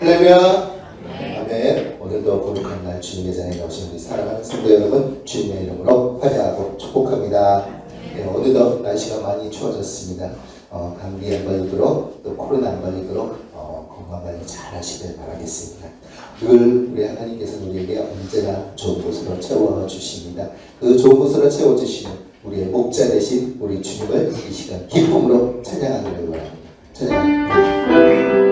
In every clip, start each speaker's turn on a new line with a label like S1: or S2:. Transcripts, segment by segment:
S1: 할렐루야. 아멘. 오늘도 거룩한 날 주님의 자리에 나오신 우리 사랑하는 성도 여러분, 주님의 이름으로 환영하고 축복합니다. 네, 오늘도 날씨가 많이 추워졌습니다. 감기 안 걸리도록 또 코로나 안 걸리도록 건강 관리 잘 하시길 바라겠습니다. 늘 우리 하나님께서는 우리에게 언제나 좋은 곳으로 채워주십니다. 그 좋은 곳으로 채워주시는 우리의 목자 되신 우리 주님을 이 시간 기쁨으로 찬양하기를 바랍니다. 찬양합니다.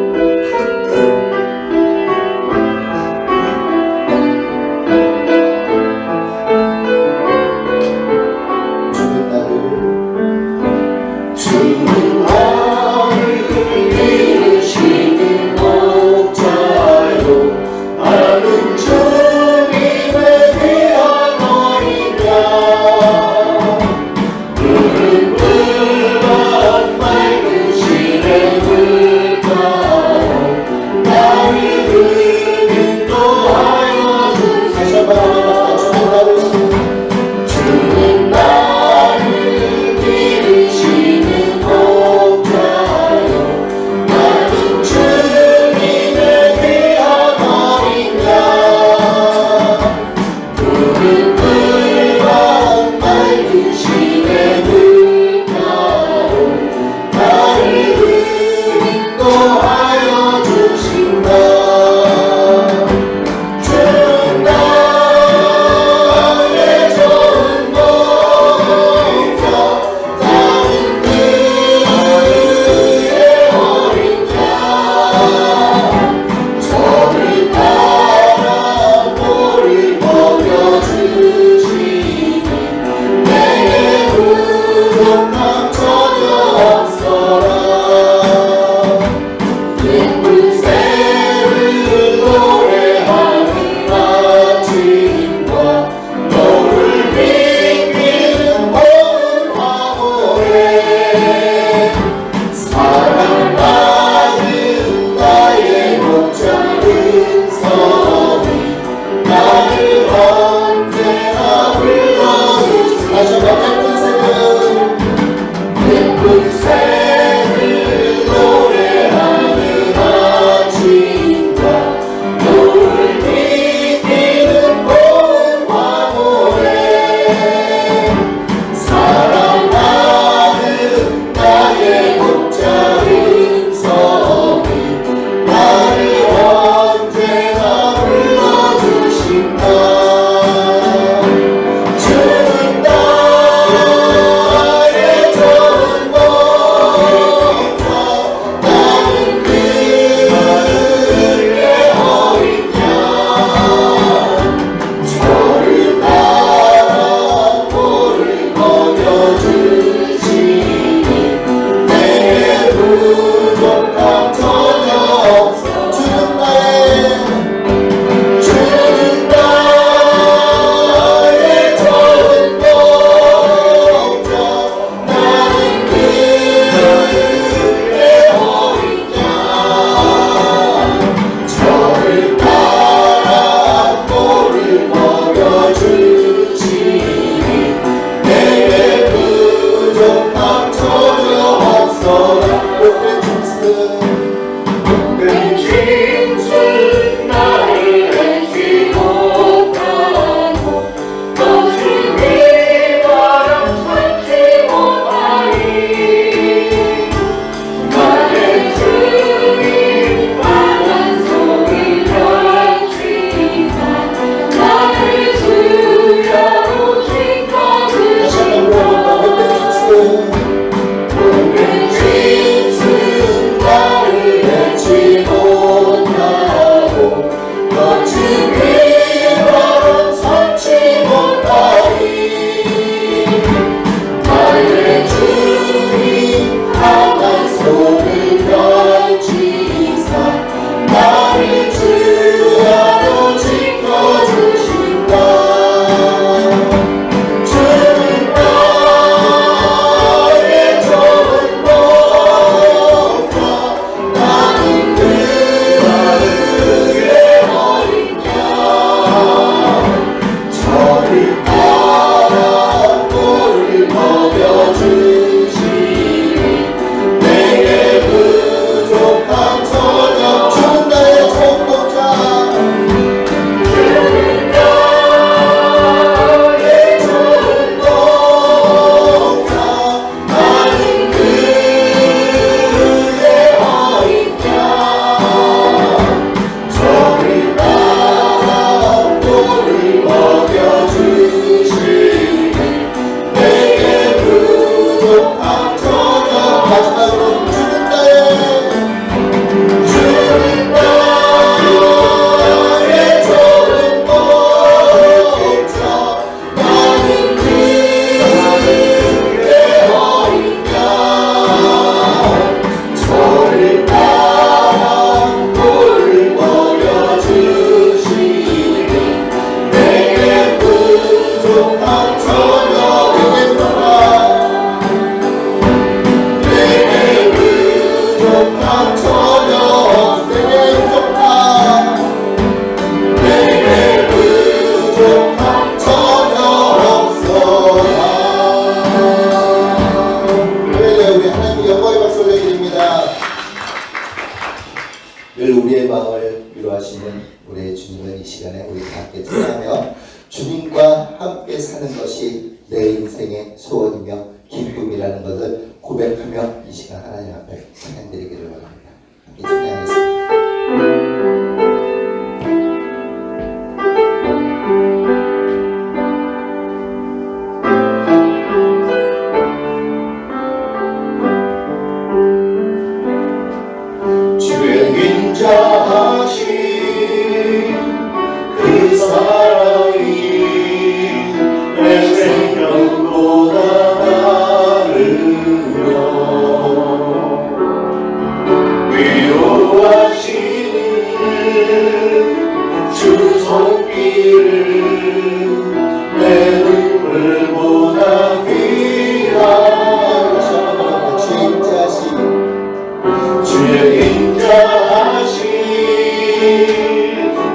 S1: 늘 우리의 마음을 위로하시는 우리의 주님은 이 시간에 우리 다 함께 찬양하며 주님과 함께 사는 것이 내 인생의 소원이며 기쁨이라는 것을 고백하며 이 시간 하나님 앞에 찬양드리기를 원합니다. 함께 찬양하겠습니다.
S2: 인자하신 그 사랑이 내 생명보다 나으며 위로하시는 주 손길을 내 눈물보다 귀하다. 주의 인자하신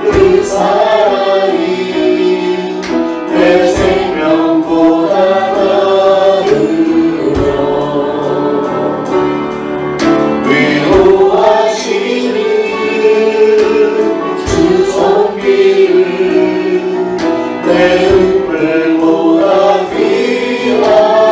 S2: 그 사랑이 내 생명보다 나으며 위로하시는 주 손길을 내 눈물보다 귀하다.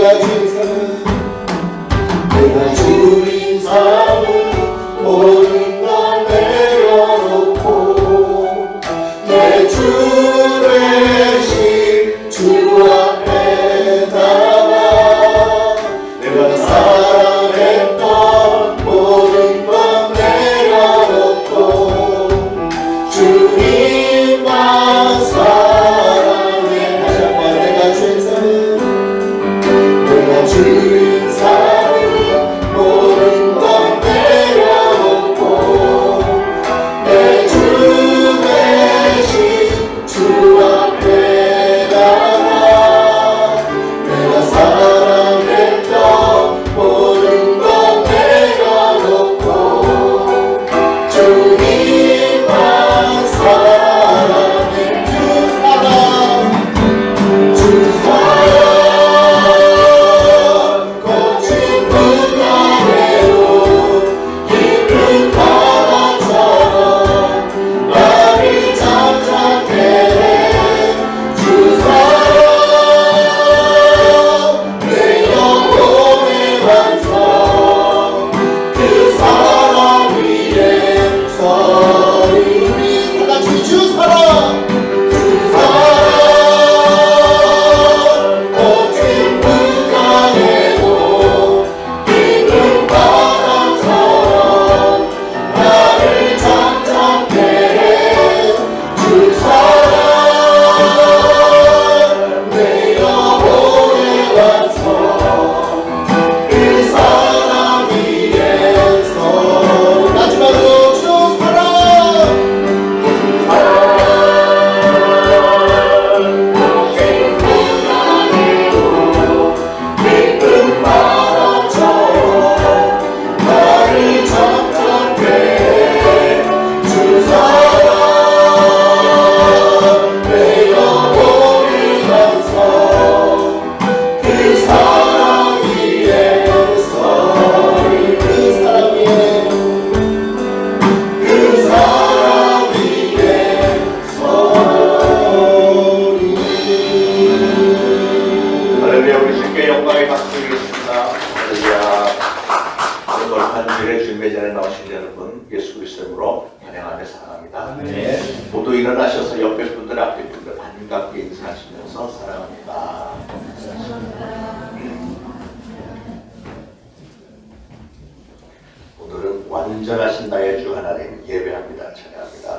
S1: 내가 주인 삼은
S2: 내가 주인 삼은 모든 걸 내려놓고 내 주 대신 주 앞에 나가 내가 사랑했던 모든 걸 내려놓고 주님만 사랑해.
S1: 다시 한번 내가 주인 삼은
S2: 내가 주인 삼은 모든 걸 내려놓고 내 주 대신 주 앞에 나가 내가 사랑했던 모든 걸 내려놓고 주님만 사랑해. 주 사랑 거친 문 아래로 깊은 바다처럼 나를 잠잠케 해. 주 사랑 내 영혼의 완성 그 사랑 위에 서리.
S1: 다같이 주 사랑
S2: 주 사랑 거친 물가에도 깊은 바람처럼 나를 잠잠케 해. 주 사랑 내 영혼의 완성 그 사랑 위에서
S1: 마지막으로 주 사랑
S2: 깊은 바람처럼 나를 잠잠케 해. 주 사랑 내 영혼의 완성 그 사랑 위에서
S1: 그 사랑 위에
S2: 그 사랑 위에서.
S3: 할렐루야. 우리 주님께 영광의 박수 드리겠습니다. 할렐루야. 오늘 한주일의 주님의 자리에 나오신 여러분 예수 그리스도 이름으로 환영하며 사랑합니다.
S1: 네.
S3: 모두 일어나셔서 옆에 분들 앞에 분들 반갑게 인사하시면서 사랑합니다. 오늘은 완전하신 나의 주 하나님 예배합니다. 찬양합니다.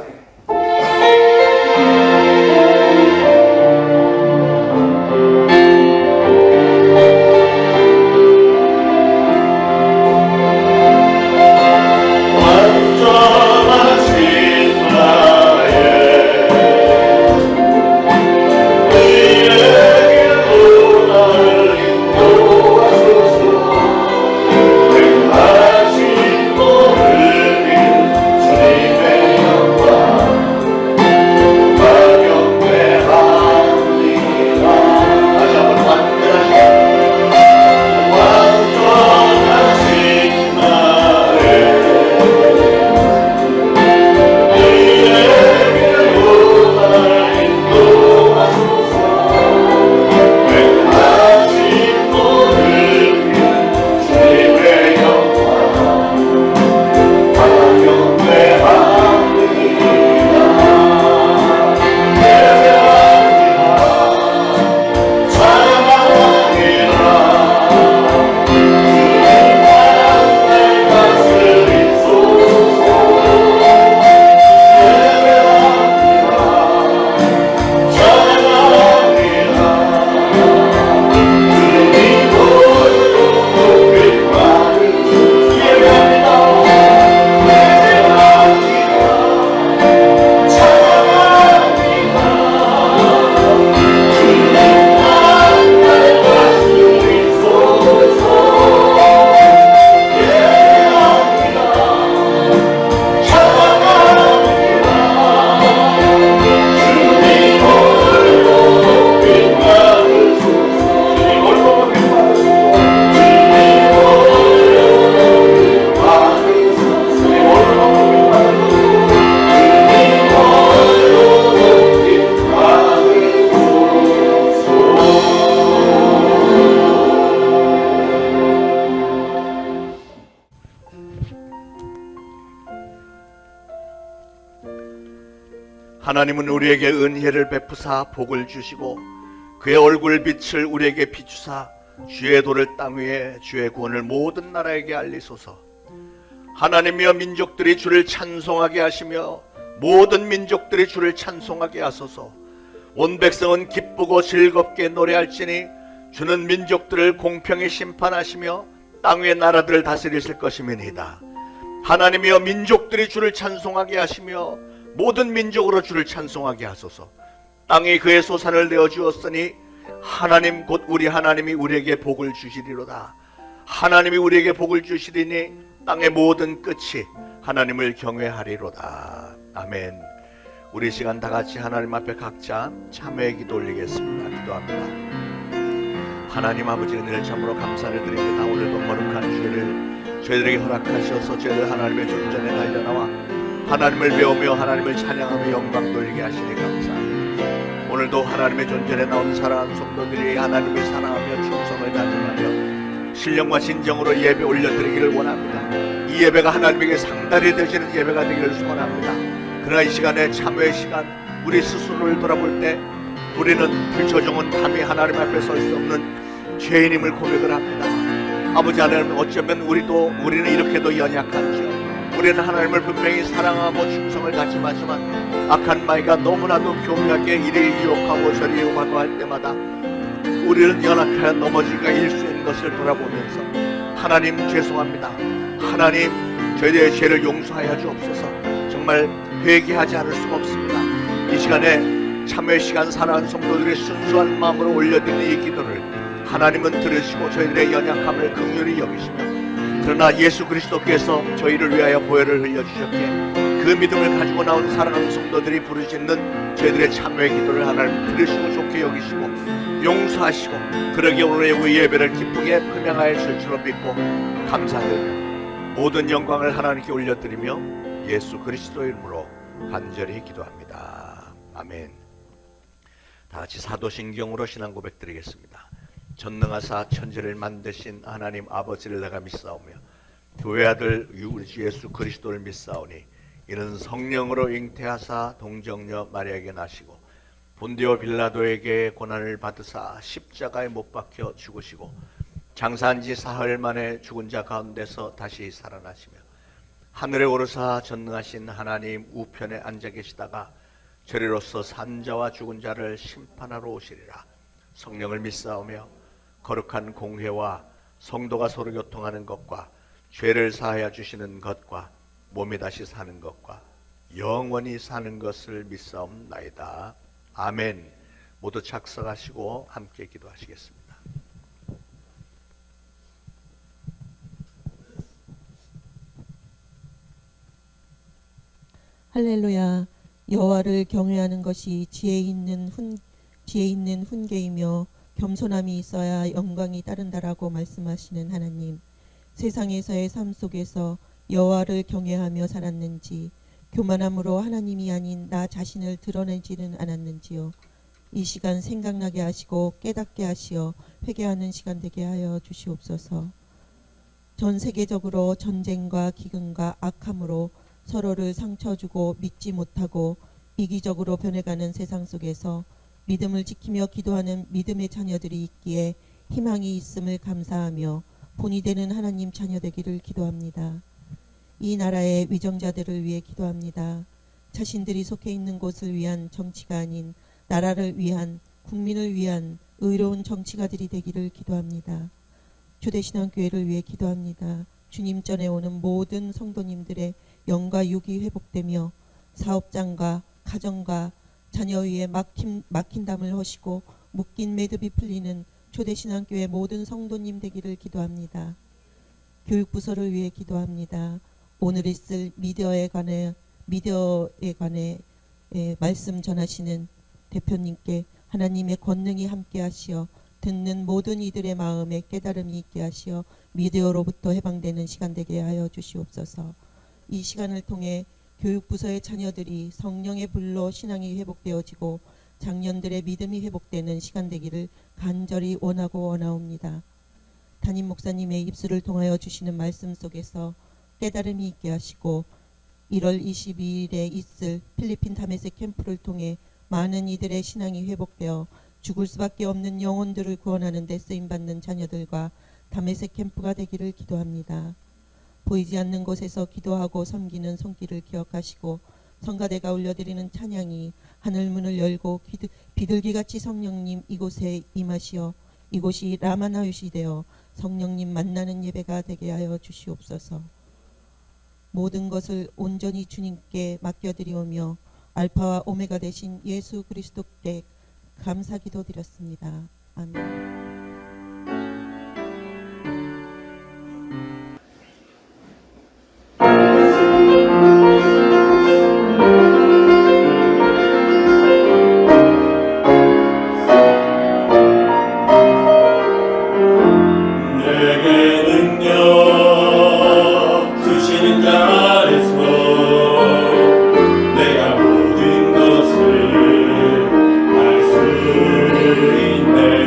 S2: 완전하신 나의 의의 길로 나를 인도하소서. 행하신 모든 일 주님
S3: 하나님은 우리에게 은혜를 베푸사 복을 주시고 그의 얼굴 빛을 우리에게 비추사 주의 도를 땅 위에 주의 구원을 모든 나라에게 알리소서. 하나님이여 민족들이 주를 찬송하게 하시며 모든 민족들이 주를 찬송하게 하소서. 온 백성은 기쁘고 즐겁게 노래할지니 주는 민족들을 공평히 심판하시며 땅 위의 나라들을 다스리실 것임이니이다. 하나님이여 민족들이 주를 찬송하게 하시며 모든 민족으로 주를 찬송하게 하소서. 땅이 그의 소산을 내어주었으니 하나님 곧 우리 하나님이 우리에게 복을 주시리로다. 하나님이 우리에게 복을 주시리니 땅의 모든 끝이 하나님을 경외하리로다. 아멘. 우리 시간 다 같이 하나님 앞에 각자 참회의 기도 올리겠습니다. 기도합니다. 하나님 아버지 은혜를 참으로 감사를 드립니다. 오늘도 거룩한 주일을 저희들에게 허락하셔서 저희들 하나님의 존전에 달려나와 하나님을 배우며 하나님을 찬양하며 영광 돌리게 하시니 감사합니다. 오늘도 하나님의 존전에 나온 사랑하는 성도들이 하나님을 사랑하며 충성을 다짐하며 신령과 진정으로 예배 올려드리기를 원합니다. 이 예배가 하나님에게 상달이 되시는 예배가 되기를 소원합니다. 그러나 이 시간에 참회의 시간, 우리 스스로를 돌아볼 때 우리는 불초종은 감히 하나님 앞에 설 수 없는 죄인임을 고백을 합니다. 아버지 하나님, 어쩌면 우리는 이렇게도 연약한지요. 우리는 하나님을 분명히 사랑하고 충성을 다짐하지만 악한 마귀가 너무나도 교묘하게 이리 유혹하고 저리 유혹하고 할 때마다 우리는 연약하여 넘어지기가 일수인 것을 돌아보면서 하나님 죄송합니다. 하나님 저희들의 죄를 용서하여 주옵소서. 정말 회개하지 않을 수가 없습니다. 이 시간에 참회 시간 사랑하는 성도들의 순수한 마음으로 올려드리는 이 기도를 하나님은 들으시고 저희들의 연약함을 긍휼히 여기시며, 그러나 예수 그리스도께서 저희를 위하여 보혈을 흘려주셨기에 그 믿음을 가지고 나온 사랑하는 성도들이 부르짖는 저희들의 참회 기도를 하나님 들으시고 좋게 여기시고 용서하시고 그러기에 오늘의 우리 예배를 기쁘게 품행하였을 줄로 믿고 감사드리며 모든 영광을 하나님께 올려드리며 예수 그리스도의 이름으로 간절히 기도합니다. 아멘. 다같이 사도신경으로 신앙 고백 드리겠습니다. 전능하사 천지를 만드신 하나님 아버지를 내가 믿사오며 교회 아들 예수 그리스도를 믿사오니 이는 성령으로 잉태하사 동정녀 마리아에게 나시고 본디오 빌라도에게 고난을 받으사 십자가에 못 박혀 죽으시고 장사한 지 사흘 만에 죽은 자 가운데서 다시 살아나시며 하늘에 오르사 전능하신 하나님 우편에 앉아 계시다가 저리로서 산 자와 죽은 자를 심판하러 오시리라. 성령을 믿사오며 거룩한 공회와 성도가 서로 교통하는 것과 죄를 사하여 주시는 것과 몸이 다시 사는 것과 영원히 사는 것을 믿사옵나이다. 아멘. 모두 착석하시고 함께 기도하시겠습니다.
S4: 할렐루야. 여호와를 경외하는 것이 지혜 있는 훈계이며 겸손함이 있어야 영광이 따른다라고 말씀하시는 하나님, 세상에서의 삶 속에서 여호와를 경외하며 살았는지 교만함으로 하나님이 아닌 나 자신을 드러내지는 않았는지요. 이 시간 생각나게 하시고 깨닫게 하시어 회개하는 시간 되게 하여 주시옵소서. 전 세계적으로 전쟁과 기근과 악함으로 서로를 상처주고 믿지 못하고 이기적으로 변해가는 세상 속에서 믿음을 지키며 기도하는 믿음의 자녀들이 있기에 희망이 있음을 감사하며 본이 되는 하나님 자녀 되기를 기도합니다. 이 나라의 위정자들을 위해 기도합니다. 자신들이 속해 있는 곳을 위한 정치가 아닌 나라를 위한, 국민을 위한 의로운 정치가들이 되기를 기도합니다. 주대신앙교회를 위해 기도합니다. 주님 전에 오는 모든 성도님들의 영과 육이 회복되며 사업장과 가정과 자녀 위에 막힌 담을 허시고 묶인 매듭이 풀리는 초대신앙교회 모든 성도님 되기를 기도합니다. 교육부서를 위해 기도합니다. 오늘 있을 미디어에 관해 말씀 전하시는 대표님께 하나님의 권능이 함께 하시어 듣는 모든 이들의 마음에 깨달음이 있게 하시어 미디어로부터 해방되는 시간 되게 하여 주시옵소서. 이 시간을 통해 교육부서의 자녀들이 성령의 불로 신앙이 회복되어지고 장년들의 믿음이 회복되는 시간 되기를 간절히 원하고 원하옵니다. 담임 목사님의 입술을 통하여 주시는 말씀 속에서 깨달음이 있게 하시고 1월 22일에 있을 필리핀 다메섹 캠프를 통해 많은 이들의 신앙이 회복되어 죽을 수밖에 없는 영혼들을 구원하는 데 쓰임받는 자녀들과 다메섹 캠프가 되기를 기도합니다. 보이지 않는 곳에서 기도하고 섬기는 손길을 기억하시고 성가대가 올려드리는 찬양이 하늘문을 열고 비둘기같이 성령님 이곳에 임하시어 이곳이 라마나윕이 되어 성령님 만나는 예배가 되게 하여 주시옵소서. 모든 것을 온전히 주님께 맡겨드리오며 알파와 오메가 되신 예수 그리스도께 감사기도 드렸습니다. 아멘.
S2: 내게 능력 주시는 자 안에서 내가 모든 것을 할 수 있네.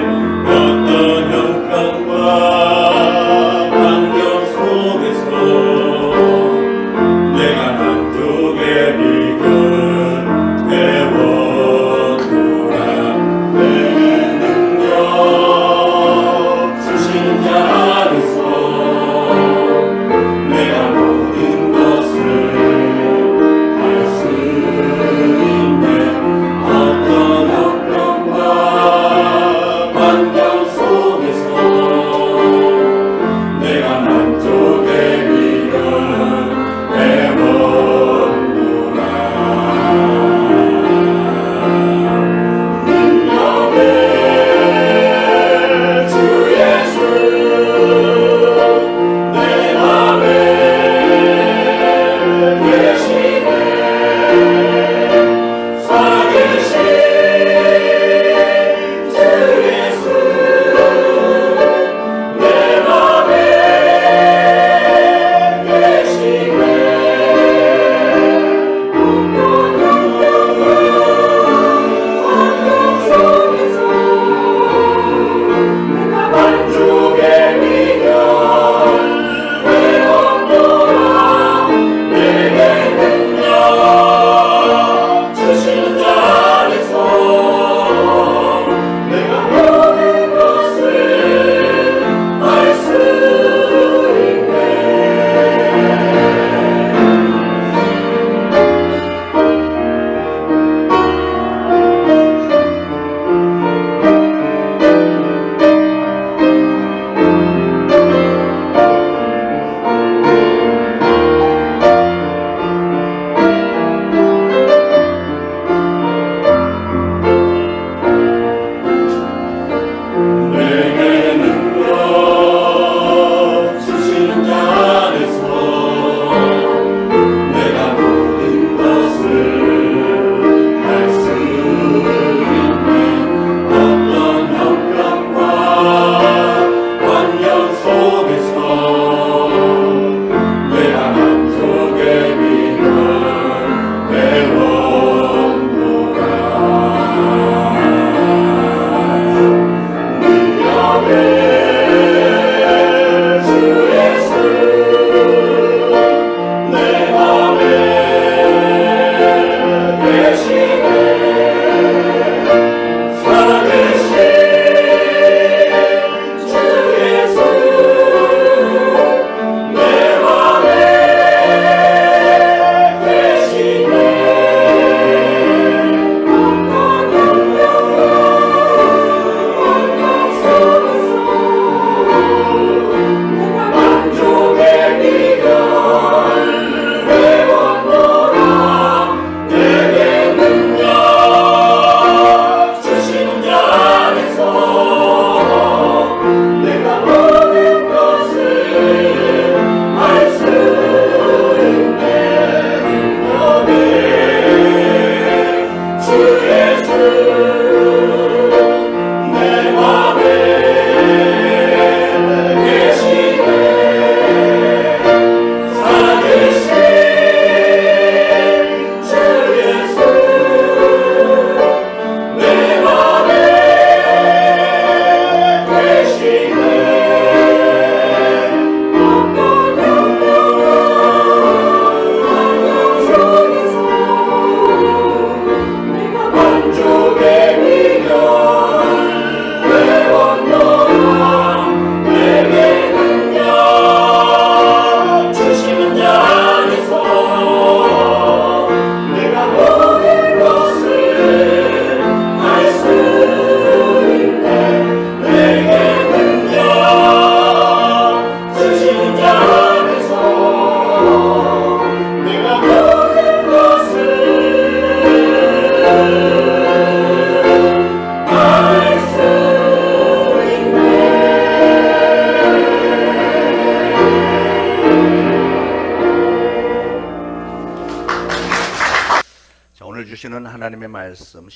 S3: 주시는 하나님의 말씀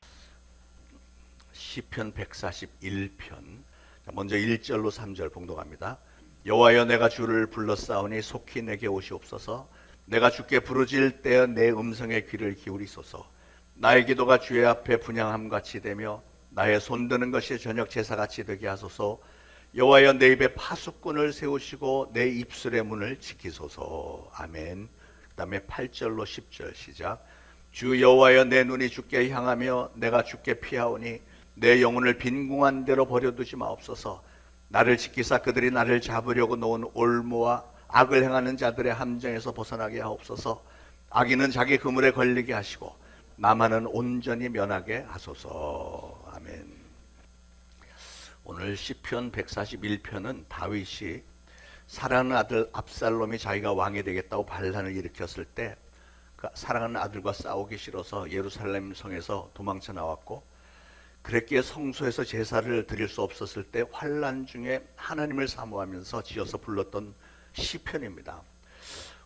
S3: 시편 141편 먼저 1절로 3절 봉독합니다. 여호와여 내가 주를 불렀사오니 속히 내게 오시옵소서. 내가 주께 부르짖을 때에 내 음성에 귀를 기울이소서. 나의 기도가 주의 앞에 분향함같이 되며 나의 손드는 것이 저녁 제사같이 되게 하소서. 여호와여 내 입에 파수꾼을 세우시고 내 입술의 문을 지키소서. 아멘. 그 다음에 8절로 10절 시작. 주 여호와여 내 눈이 주께 향하며 내가 주께 피하오니 내 영혼을 빈궁한 대로 버려두지 마옵소서. 나를 지키사 그들이 나를 잡으려고 놓은 올무와 악을 행하는 자들의 함정에서 벗어나게 하옵소서. 악인은 자기 그물에 걸리게 하시고 나만은 온전히 면하게 하소서. 아멘. 오늘 시편 141편은 다윗이 사랑하는 아들 압살롬이 자기가 왕이 되겠다고 반란을 일으켰을 때 그 사랑하는 아들과 싸우기 싫어서 예루살렘 성에서 도망쳐 나왔고, 그랬기에 성소에서 제사를 드릴 수 없었을 때 환난 중에 하나님을 사모하면서 지어서 불렀던 시편입니다.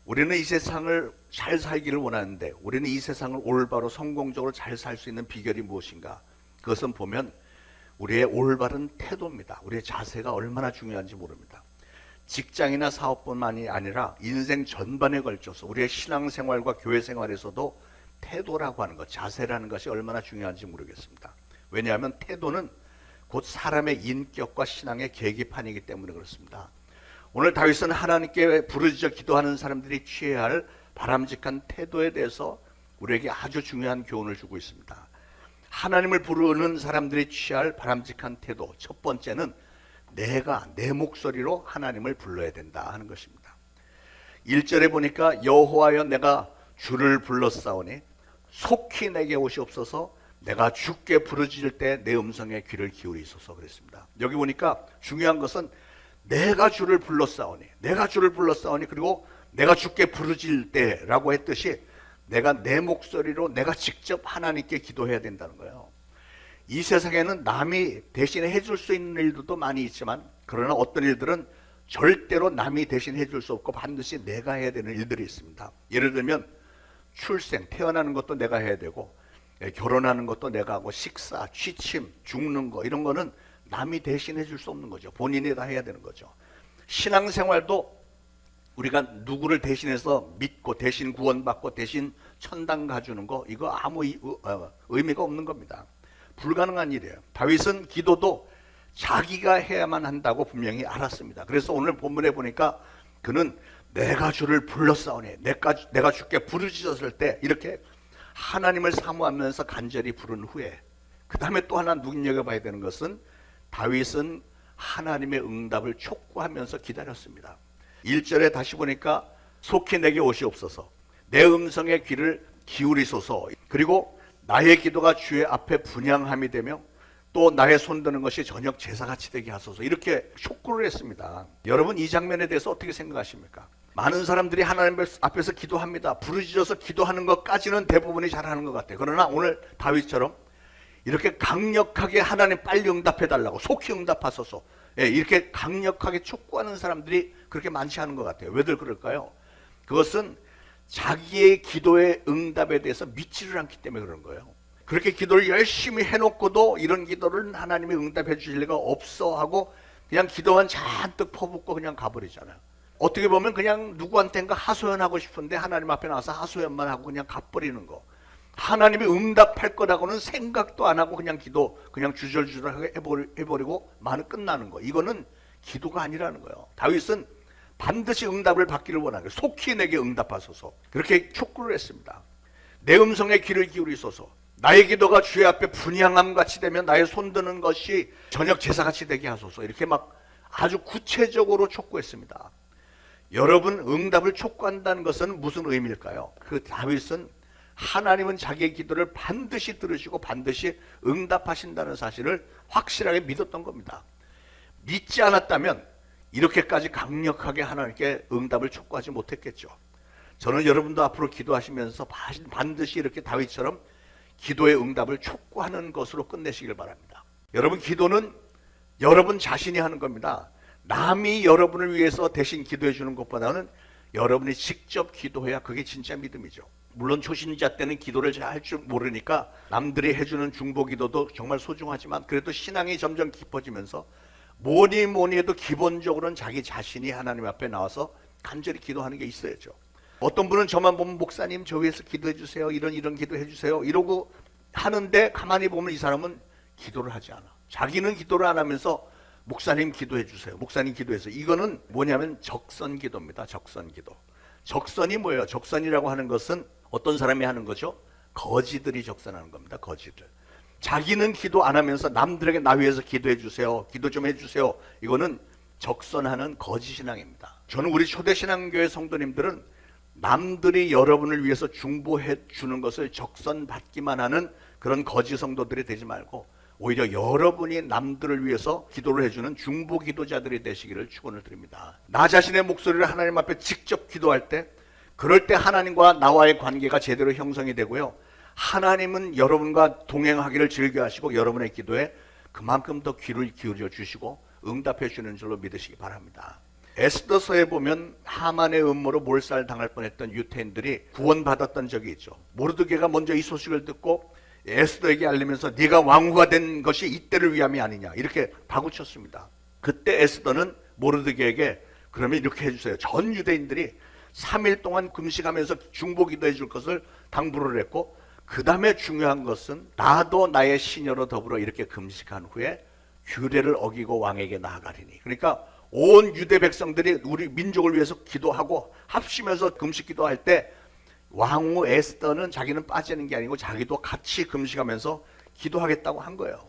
S3: 우리는 이 세상을 잘 살기를 원하는데 우리는 이 세상을 올바로 성공적으로 잘 살 수 있는 비결이 무엇인가? 그것은 보면 우리의 올바른 태도입니다. 우리의 자세가 얼마나 중요한지 모릅니다. 직장이나 사업뿐만이 아니라 인생 전반에 걸쳐서 우리의 신앙생활과 교회생활에서도 태도라고 하는 것, 자세라는 것이 얼마나 중요한지 모르겠습니다. 왜냐하면 태도는 곧 사람의 인격과 신앙의 계기판이기 때문에 그렇습니다. 오늘 다윗은 하나님께 부르짖어 기도하는 사람들이 취해야 할 바람직한 태도에 대해서 우리에게 아주 중요한 교훈을 주고 있습니다. 하나님을 부르는 사람들이 취할 바람직한 태도, 첫 번째는 내가 내 목소리로 하나님을 불러야 된다 하는 것입니다. 1절에 보니까 여호와여 내가 주를 불렀사오니 속히 내게 오시옵소서. 내가 주께 부르짖을 때 내 음성에 귀를 기울이소서 그랬습니다. 여기 보니까 중요한 것은 내가 주를 불렀사오니, 내가 주를 불렀사오니, 그리고 내가 주께 부르짖을 때라고 했듯이 내가 내 목소리로 내가 직접 하나님께 기도해야 된다는 거예요. 이 세상에는 남이 대신에 해줄 수 있는 일들도 많이 있지만, 그러나 어떤 일들은 절대로 남이 대신 해줄 수 없고 반드시 내가 해야 되는 일들이 있습니다. 예를 들면 출생, 태어나는 것도 내가 해야 되고, 결혼하는 것도 내가 하고, 식사, 취침, 죽는 거, 이런 거는 남이 대신 해줄 수 없는 거죠. 본인이 다 해야 되는 거죠. 신앙생활도 우리가 누구를 대신해서 믿고 대신 구원받고 대신 천당 가주는 거, 이거 아무 의미가 없는 겁니다. 불가능한 일이에요. 다윗은 기도도 자기가 해야만 한다고 분명히 알았습니다. 그래서 오늘 본문에 보니까 그는 내가 주를 불렀사오니, 내가 주께 부르짖었을 때 이렇게 하나님을 사모하면서 간절히 부른 후에, 그 다음에 또 하나 눈여겨봐야 되는 것은 다윗은 하나님의 응답을 촉구하면서 기다렸습니다. 1절에 다시 보니까 속히 내게 오시옵소서. 내 음성에 귀를 기울이소서. 그리고 나의 기도가 주의 앞에 분향함이 되며 또 나의 손드는 것이 저녁 제사같이 되게 하소서. 이렇게 촉구를 했습니다. 여러분 이 장면에 대해서 어떻게 생각하십니까? 많은 사람들이 하나님 앞에서 기도합니다. 부르짖어서 기도하는 것까지는 대부분이 잘하는 것 같아요. 그러나 오늘 다윗처럼 이렇게 강력하게 하나님 빨리 응답해달라고, 속히 응답하소서, 이렇게 강력하게 촉구하는 사람들이 그렇게 많지 않은 것 같아요. 왜들 그럴까요? 그것은 자기의 기도의 응답에 대해서 믿지를 않기 때문에 그런 거예요. 그렇게 기도를 열심히 해놓고도 이런 기도를 하나님이 응답해 주실 리가 없어 하고 그냥 기도만 잔뜩 퍼붓고 그냥 가버리잖아요. 어떻게 보면 그냥 누구한테인가 하소연하고 싶은데 하나님 앞에 나와서 하소연만 하고 그냥 가버리는 거. 하나님이 응답할 거라고는 생각도 안 하고 그냥 기도 그냥 주절주절하게 해버리고 말은 끝나는 거. 이거는 기도가 아니라는 거예요. 다윗은 반드시 응답을 받기를 원하는 거예요. 속히 내게 응답하소서. 그렇게 촉구를 했습니다. 내 음성에 귀를 기울이소서. 나의 기도가 주의 앞에 분향함같이 되면 나의 손드는 것이 저녁 제사같이 되게 하소서. 이렇게 막 아주 구체적으로 촉구했습니다. 여러분 응답을 촉구한다는 것은 무슨 의미일까요? 그 다윗은 하나님은 자기의 기도를 반드시 들으시고 반드시 응답하신다는 사실을 확실하게 믿었던 겁니다. 믿지 않았다면 이렇게까지 강력하게 하나님께 응답을 촉구하지 못했겠죠. 저는 여러분도 앞으로 기도하시면서 반드시 이렇게 다윗처럼 기도의 응답을 촉구하는 것으로 끝내시길 바랍니다. 여러분 기도는 여러분 자신이 하는 겁니다. 남이 여러분을 위해서 대신 기도해 주는 것보다는 여러분이 직접 기도해야 그게 진짜 믿음이죠. 물론 초신자 때는 기도를 잘 할 줄 모르니까 남들이 해주는 중보기도도 정말 소중하지만 그래도 신앙이 점점 깊어지면서 뭐니 해도 기본적으로는 자기 자신이 하나님 앞에 나와서 간절히 기도하는 게 있어야죠. 어떤 분은 저만 보면 목사님 저 위해서 기도해 주세요, 이런 기도해 주세요 이러고 하는데 가만히 보면 이 사람은 기도를 하지 않아. 자기는 기도를 안 하면서 목사님 기도해 주세요, 목사님 기도해서. 이거는 뭐냐면 적선기도입니다. 적선기도. 적선이 뭐예요? 적선이라고 하는 것은 어떤 사람이 하는 거죠? 거지들이 적선하는 겁니다. 거지들. 자기는 기도 안 하면서 남들에게 나 위해서 기도해 주세요, 기도 좀 해주세요, 이거는 적선하는 거짓신앙입니다. 저는 우리 초대신앙교회 성도님들은 남들이 여러분을 위해서 중보해 주는 것을 적선받기만 하는 그런 거짓 성도들이 되지 말고 오히려 여러분이 남들을 위해서 기도를 해주는 중보 기도자들이 되시기를 축원을 드립니다. 나 자신의 목소리를 하나님 앞에 직접 기도할 때, 그럴 때 하나님과 나와의 관계가 제대로 형성이 되고요, 하나님은 여러분과 동행하기를 즐겨하시고 여러분의 기도에 그만큼 더 귀를 기울여 주시고 응답해 주는 줄로 믿으시기 바랍니다. 에스더서에 보면 하만의 음모로 몰살당할 뻔했던 유대인들이 구원받았던 적이 있죠. 모르드게가 먼저 이 소식을 듣고 에스더에게 알리면서 네가 왕후가 된 것이 이때를 위함이 아니냐 이렇게 바구쳤습니다. 그때 에스더는 모르드게에게 그러면 이렇게 해주세요. 전 유대인들이 3일 동안 금식하면서 중보기도해 줄 것을 당부를 했고, 그 다음에 중요한 것은 나도 나의 시녀로 더불어 이렇게 금식한 후에 규례를 어기고 왕에게 나아가리니. 그러니까 온 유대 백성들이 우리 민족을 위해서 기도하고 합심해서 금식 기도할 때 왕후 에스더는 자기는 빠지는 게 아니고 자기도 같이 금식하면서 기도하겠다고 한 거예요.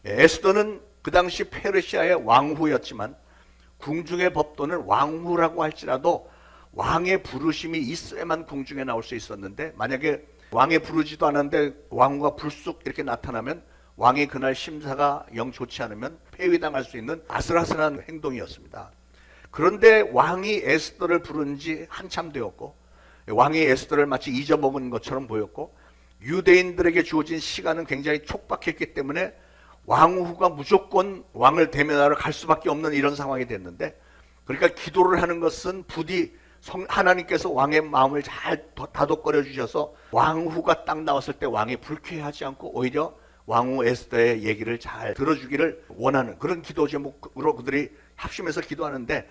S3: 에스더는 그 당시 페르시아의 왕후였지만 궁중의 법도는 왕후라고 할지라도 왕의 부르심이 있어야만 궁중에 나올 수 있었는데, 만약에 왕의 부르지도 않았는데 왕후가 불쑥 이렇게 나타나면 왕이 그날 심사가 영 좋지 않으면 폐위당할 수 있는 아슬아슬한 행동이었습니다. 그런데 왕이 에스더를 부른 지 한참 되었고, 왕이 에스더를 마치 잊어먹은 것처럼 보였고, 유대인들에게 주어진 시간은 굉장히 촉박했기 때문에 왕후가 무조건 왕을 대면하러 갈 수밖에 없는 이런 상황이 됐는데, 그러니까 기도를 하는 것은 부디 하나님께서 왕의 마음을 잘 다독거려 주셔서 왕후가 딱 나왔을 때 왕이 불쾌하지 않고 오히려 왕후 에스더의 얘기를 잘 들어주기를 원하는 그런 기도 제목으로 그들이 합심해서 기도하는데,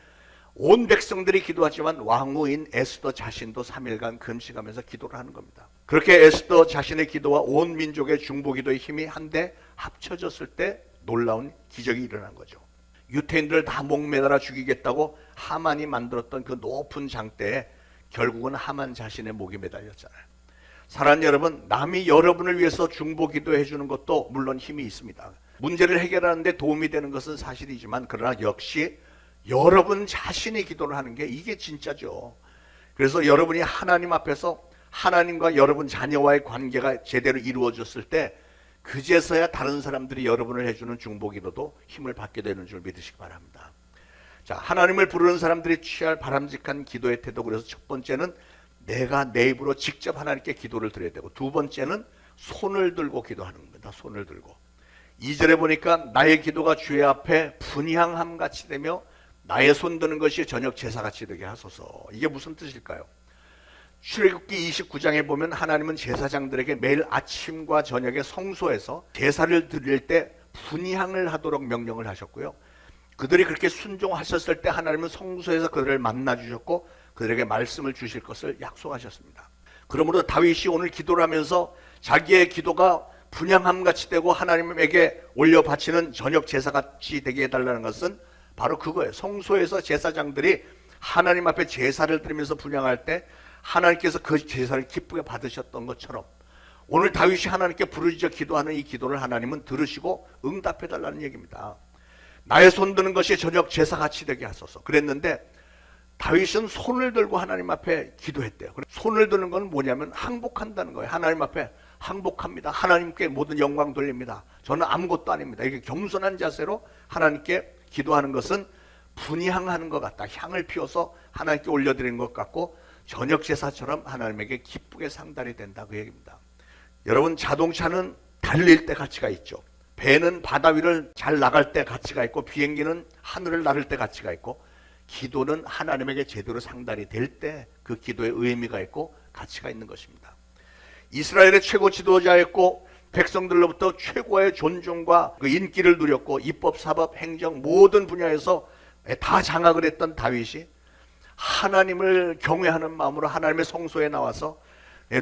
S3: 온 백성들이 기도하지만 왕후인 에스더 자신도 3일간 금식하면서 기도를 하는 겁니다. 그렇게 에스더 자신의 기도와 온 민족의 중보기도의 힘이 한데 합쳐졌을 때 놀라운 기적이 일어난 거죠. 유태인들을 다 목매달아 죽이겠다고 하만이 만들었던 그 높은 장대에 결국은 하만 자신의 목이 매달렸잖아요. 사랑하는 여러분, 남이 여러분을 위해서 중보기도해 주는 것도 물론 힘이 있습니다. 문제를 해결하는 데 도움이 되는 것은 사실이지만, 그러나 역시 여러분 자신이 기도를 하는 게 이게 진짜죠. 그래서 여러분이 하나님 앞에서 하나님과 여러분 자녀와의 관계가 제대로 이루어졌을 때 그제서야 다른 사람들이 여러분을 해주는 중보기도도 힘을 받게 되는 줄 믿으시기 바랍니다. 자, 하나님을 부르는 사람들이 취할 바람직한 기도의 태도. 그래서 첫 번째는 내가 내 입으로 직접 하나님께 기도를 드려야 되고, 두 번째는 손을 들고 기도하는 겁니다. 손을 들고. 2절에 보니까 나의 기도가 주의 앞에 분향함 같이 되며 나의 손 드는 것이 저녁 제사같이 되게 하소서. 이게 무슨 뜻일까요? 출애굽기 29장에 보면 하나님은 제사장들에게 매일 아침과 저녁에 성소에서 제사를 드릴 때 분향을 하도록 명령을 하셨고요, 그들이 그렇게 순종하셨을 때 하나님은 성소에서 그들을 만나 주셨고 그들에게 말씀을 주실 것을 약속하셨습니다. 그러므로 다윗이 오늘 기도를 하면서 자기의 기도가 분향함 같이 되고 하나님에게 올려 바치는 저녁 제사같이 되게 해달라는 것은 바로 그거예요. 성소에서 제사장들이 하나님 앞에 제사를 드리면서 분향할 때 하나님께서 그 제사를 기쁘게 받으셨던 것처럼 오늘 다윗이 하나님께 부르짖어 기도하는 이 기도를 하나님은 들으시고 응답해 달라는 얘기입니다. 나의 손 드는 것이 저녁 제사같이 되게 하소서. 그랬는데 다윗은 손을 들고 하나님 앞에 기도했대요. 손을 드는 건 뭐냐면 항복한다는 거예요. 하나님 앞에 항복합니다. 하나님께 모든 영광 돌립니다. 저는 아무것도 아닙니다. 이렇게 겸손한 자세로 하나님께 기도하는 것은 분향하는 것 같다. 향을 피워서 하나님께 올려드리는 것 같고 저녁 제사처럼 하나님에게 기쁘게 상달이 된다, 그 얘기입니다. 여러분, 자동차는 달릴 때 가치가 있죠. 배는 바다 위를 잘 나갈 때 가치가 있고 비행기는 하늘을 나를 때 가치가 있고, 기도는 하나님에게 제대로 상달이 될 때 그 기도의 의미가 있고 가치가 있는 것입니다. 이스라엘의 최고 지도자였고 백성들로부터 최고의 존중과 그 인기를 누렸고 입법, 사법, 행정 모든 분야에서 다 장악을 했던 다윗이 하나님을 경외하는 마음으로 하나님의 성소에 나와서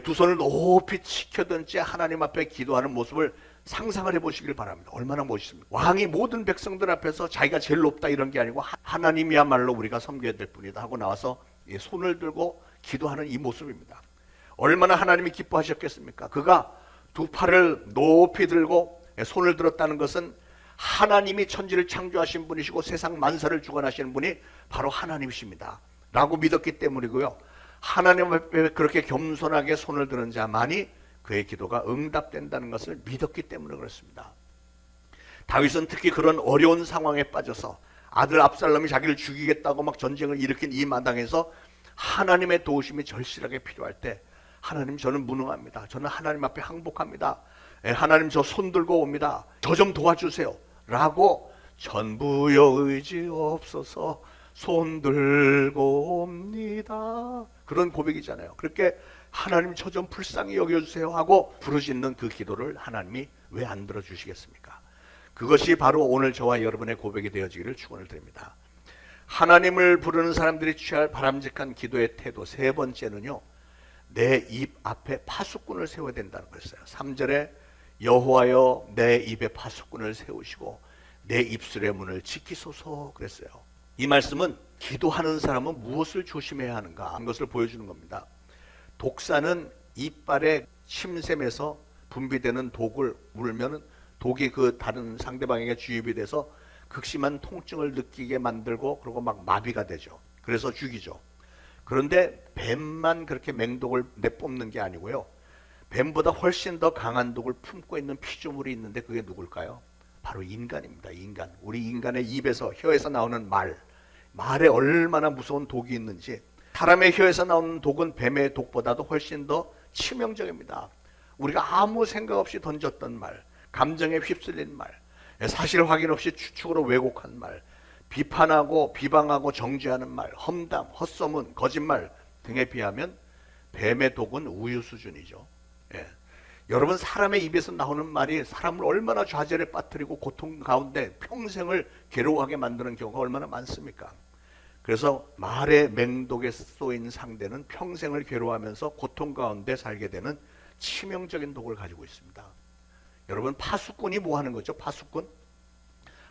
S3: 두 손을 높이 치켜든 채 하나님 앞에 기도하는 모습을 상상을 해보시길 바랍니다. 얼마나 멋있습니까? 왕이 모든 백성들 앞에서 자기가 제일 높다 이런 게 아니고 하나님이야말로 우리가 섬겨야 될 뿐이다 하고 나와서 손을 들고 기도하는 이 모습입니다. 얼마나 하나님이 기뻐하셨겠습니까? 그가 두 팔을 높이 들고 손을 들었다는 것은 하나님이 천지를 창조하신 분이시고 세상 만사를 주관하시는 분이 바로 하나님이십니다 라고 믿었기 때문이고요. 하나님 앞에 그렇게 겸손하게 손을 드는 자만이 그의 기도가 응답된다는 것을 믿었기 때문에 그렇습니다. 다윗은 특히 그런 어려운 상황에 빠져서 아들 압살롬이 자기를 죽이겠다고 막 전쟁을 일으킨 이 마당에서 하나님의 도우심이 절실하게 필요할 때 하나님 저는 무능합니다. 저는 하나님 앞에 항복합니다. 하나님 저 손 들고 옵니다. 저 좀 도와주세요 라고 전부여 의지 없어서 손 들고 옵니다. 그런 고백이잖아요. 그렇게 하나님 저 좀 불쌍히 여겨주세요 하고 부르짖는 그 기도를 하나님이 왜 안 들어주시겠습니까? 그것이 바로 오늘 저와 여러분의 고백이 되어지기를 축원을 드립니다. 하나님을 부르는 사람들이 취할 바람직한 기도의 태도 세 번째는요, 내 입 앞에 파수꾼을 세워야 된다는 거였어요. 3절에 여호와여 내 입에 파수꾼을 세우시고 내 입술의 문을 지키소서 그랬어요. 이 말씀은 기도하는 사람은 무엇을 조심해야 하는가 하는 것을 보여주는 겁니다. 독사는 이빨의 침샘에서 분비되는 독을 물면 독이 그 다른 상대방에게 주입이 돼서 극심한 통증을 느끼게 만들고 그리고 막 마비가 되죠. 그래서 죽이죠. 그런데 뱀만 그렇게 맹독을 내뿜는 게 아니고요. 뱀보다 훨씬 더 강한 독을 품고 있는 피조물이 있는데 그게 누굴까요? 바로 인간입니다. 인간. 우리 인간의 입에서 혀에서 나오는 말에 얼마나 무서운 독이 있는지, 사람의 혀에서 나오는 독은 뱀의 독보다도 훨씬 더 치명적입니다. 우리가 아무 생각 없이 던졌던 말, 감정에 휩쓸린 말, 사실 확인 없이 추측으로 왜곡한 말, 비판하고 비방하고 정죄하는 말, 험담, 헛소문, 거짓말 등에 비하면 뱀의 독은 우유 수준이죠. 여러분, 사람의 입에서 나오는 말이 사람을 얼마나 좌절에 빠뜨리고 고통 가운데 평생을 괴로워하게 만드는 경우가 얼마나 많습니까? 그래서 말의 맹독에 쏘인 상대는 평생을 괴로워하면서 고통 가운데 살게 되는 치명적인 독을 가지고 있습니다. 여러분, 파수꾼이 뭐 하는 거죠?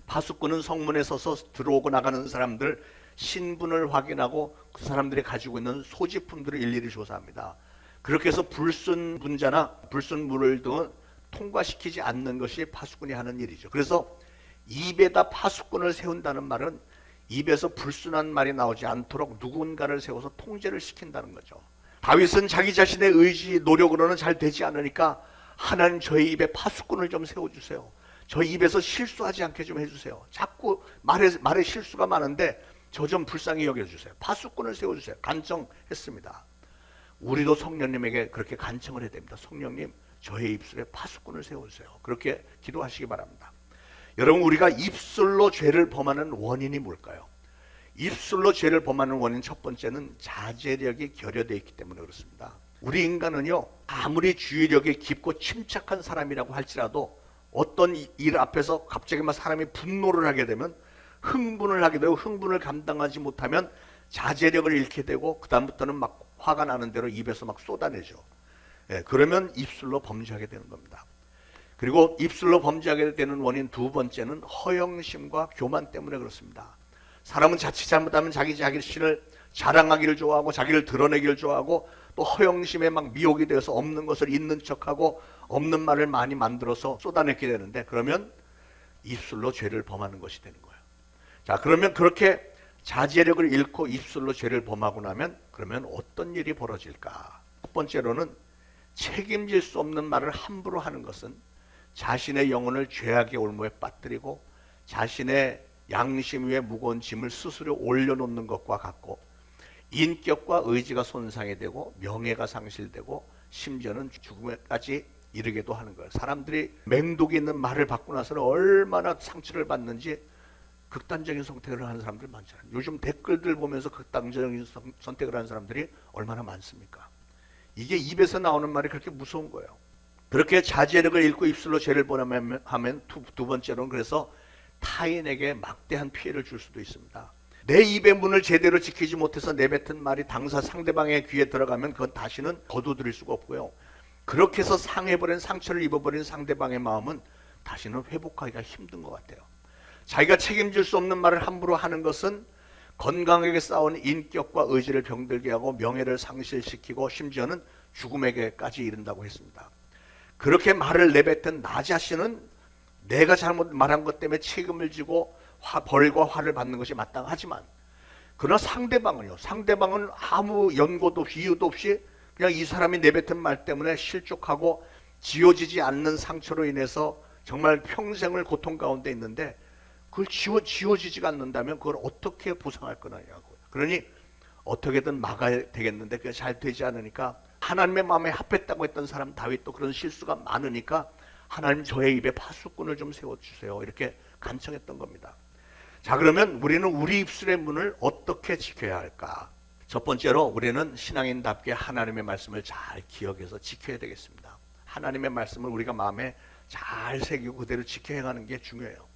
S3: 파수꾼은 성문에 서서 들어오고 나가는 사람들 신분을 확인하고 그 사람들이 가지고 있는 소지품들을 일일이 조사합니다. 그렇게 해서 불순분자나 불순물을 등은 통과시키지 않는 것이 파수꾼이 하는 일이죠. 그래서 입에다 파수꾼을 세운다는 말은 입에서 불순한 말이 나오지 않도록 누군가를 세워서 통제를 시킨다는 거죠. 다윗은 자기 자신의 의지, 노력으로는 잘 되지 않으니까 하나님 저희 입에 파수꾼을 좀 세워주세요. 저 입에서 실수하지 않게 좀 해주세요. 자꾸 말에 실수가 많은데 저 좀 불쌍히 여겨주세요. 파수꾼을 세워주세요. 간청했습니다. 우리도 성령님에게 그렇게 간청을 해야 됩니다. 성령님, 저의 입술에 파수꾼을 세워주세요. 그렇게 기도하시기 바랍니다. 여러분, 우리가 입술로 죄를 범하는 원인이 뭘까요? 입술로 죄를 범하는 원인 첫 번째는 자제력이 결여되어 있기 때문에 그렇습니다. 우리 인간은요, 아무리 주의력이 깊고 침착한 사람이라고 할지라도 어떤 일 앞에서 갑자기 막 사람이 분노를 하게 되면, 흥분을 하게 되고 흥분을 감당하지 못하면 자제력을 잃게 되고 그 다음부터는 막 화가 나는 대로 입에서 막 쏟아내죠. 그러면 입술로 범죄하게 되는 겁니다. 그리고 입술로 범죄하게 되는 원인 두 번째는 허영심과 교만 때문에 그렇습니다. 사람은 자칫 잘못하면 자기 자신을 자랑하기를 좋아하고 자기를 드러내기를 좋아하고 또 허영심에 막 미혹이 되어서 없는 것을 있는 척하고 없는 말을 많이 만들어서 쏟아내게 되는데, 그러면 입술로 죄를 범하는 것이 되는 거예요. 자, 그러면 그렇게 자제력을 잃고 입술로 죄를 범하고 나면 그러면 어떤 일이 벌어질까? 첫 번째로는 책임질 수 없는 말을 함부로 하는 것은 자신의 영혼을 죄악의 올무에 빠뜨리고 자신의 양심 위에 무거운 짐을 스스로 올려놓는 것과 같고, 인격과 의지가 손상이 되고 명예가 상실되고 심지어는 죽음에까지 이르게도 하는 거예요. 사람들이 맹독이 있는 말을 받고 나서는 얼마나 상처를 받는지 극단적인 선택을 하는 사람들 많잖아요. 요즘 댓글들 보면서 극단적인 선택을 하는 사람들이 얼마나 많습니까? 이게 입에서 나오는 말이 그렇게 무서운 거예요. 그렇게 자제력을 잃고 입술로 죄를 범하면 두 번째로는 그래서 타인에게 막대한 피해를 줄 수도 있습니다. 내 입의 문을 제대로 지키지 못해서 내뱉은 말이 당사 상대방의 귀에 들어가면 그건 다시는 거두드릴 수가 없고요. 그렇게 해서 상처를 입어버린 상대방의 마음은 다시는 회복하기가 힘든 것 같아요. 자기가 책임질 수 없는 말을 함부로 하는 것은 건강하게 쌓은 인격과 의지를 병들게 하고 명예를 상실시키고 심지어는 죽음에게까지 이른다고 했습니다. 그렇게 말을 내뱉은 나 자신은 내가 잘못 말한 것 때문에 책임을 지고 벌과 화를 받는 것이 마땅하지만, 그러나 상대방은 아무 연고도 없이 이유도 없이 그냥 이 사람이 내뱉은 말 때문에 실족하고 지워지지 않는 상처로 인해서 정말 평생을 고통 가운데 있는데 그걸 지워지지가 않는다면 그걸 어떻게 보상할 거냐고요. 그러니 어떻게든 막아야 되겠는데 그게 잘 되지 않으니까 하나님의 마음에 합했다고 했던 사람 다윗도 그런 실수가 많으니까 하나님 저의 입에 파수꾼을 좀 세워주세요 이렇게 간청했던 겁니다. 자, 그러면 우리는 우리 입술의 문을 어떻게 지켜야 할까? 첫 번째로 우리는 신앙인답게 하나님의 말씀을 잘 기억해서 지켜야 되겠습니다. 하나님의 말씀을 우리가 마음에 잘 새기고 그대로 지켜 행하는 게 중요해요.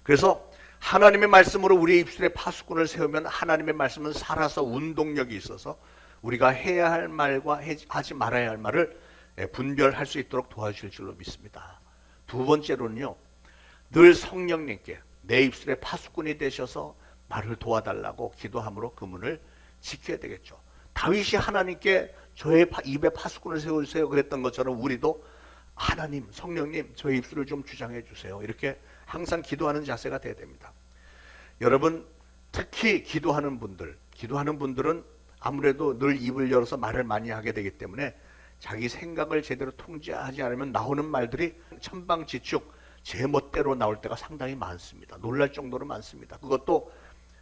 S3: 그래서 하나님의 말씀으로 우리의 입술에 파수꾼을 세우면 하나님의 말씀은 살아서 운동력이 있어서 우리가 해야 할 말과 하지 말아야 할 말을 분별할 수 있도록 도와주실 줄로 믿습니다. 두 번째로는요, 늘 성령님께 내 입술에 파수꾼이 되셔서 나를 도와달라고 기도함으로 그 문을 지켜야 되겠죠. 다윗이 하나님께 저의 입에 파수꾼을 세워주세요 그랬던 것처럼 우리도 하나님, 성령님 저의 입술을 좀 주장해 주세요 이렇게 항상 기도하는 자세가 돼야 됩니다. 여러분, 특히 기도하는 분들은 아무래도 늘 입을 열어서 말을 많이 하게 되기 때문에 자기 생각을 제대로 통제하지 않으면 나오는 말들이 천방지축 제멋대로 나올 때가 상당히 많습니다. 놀랄 정도로 많습니다. 그것도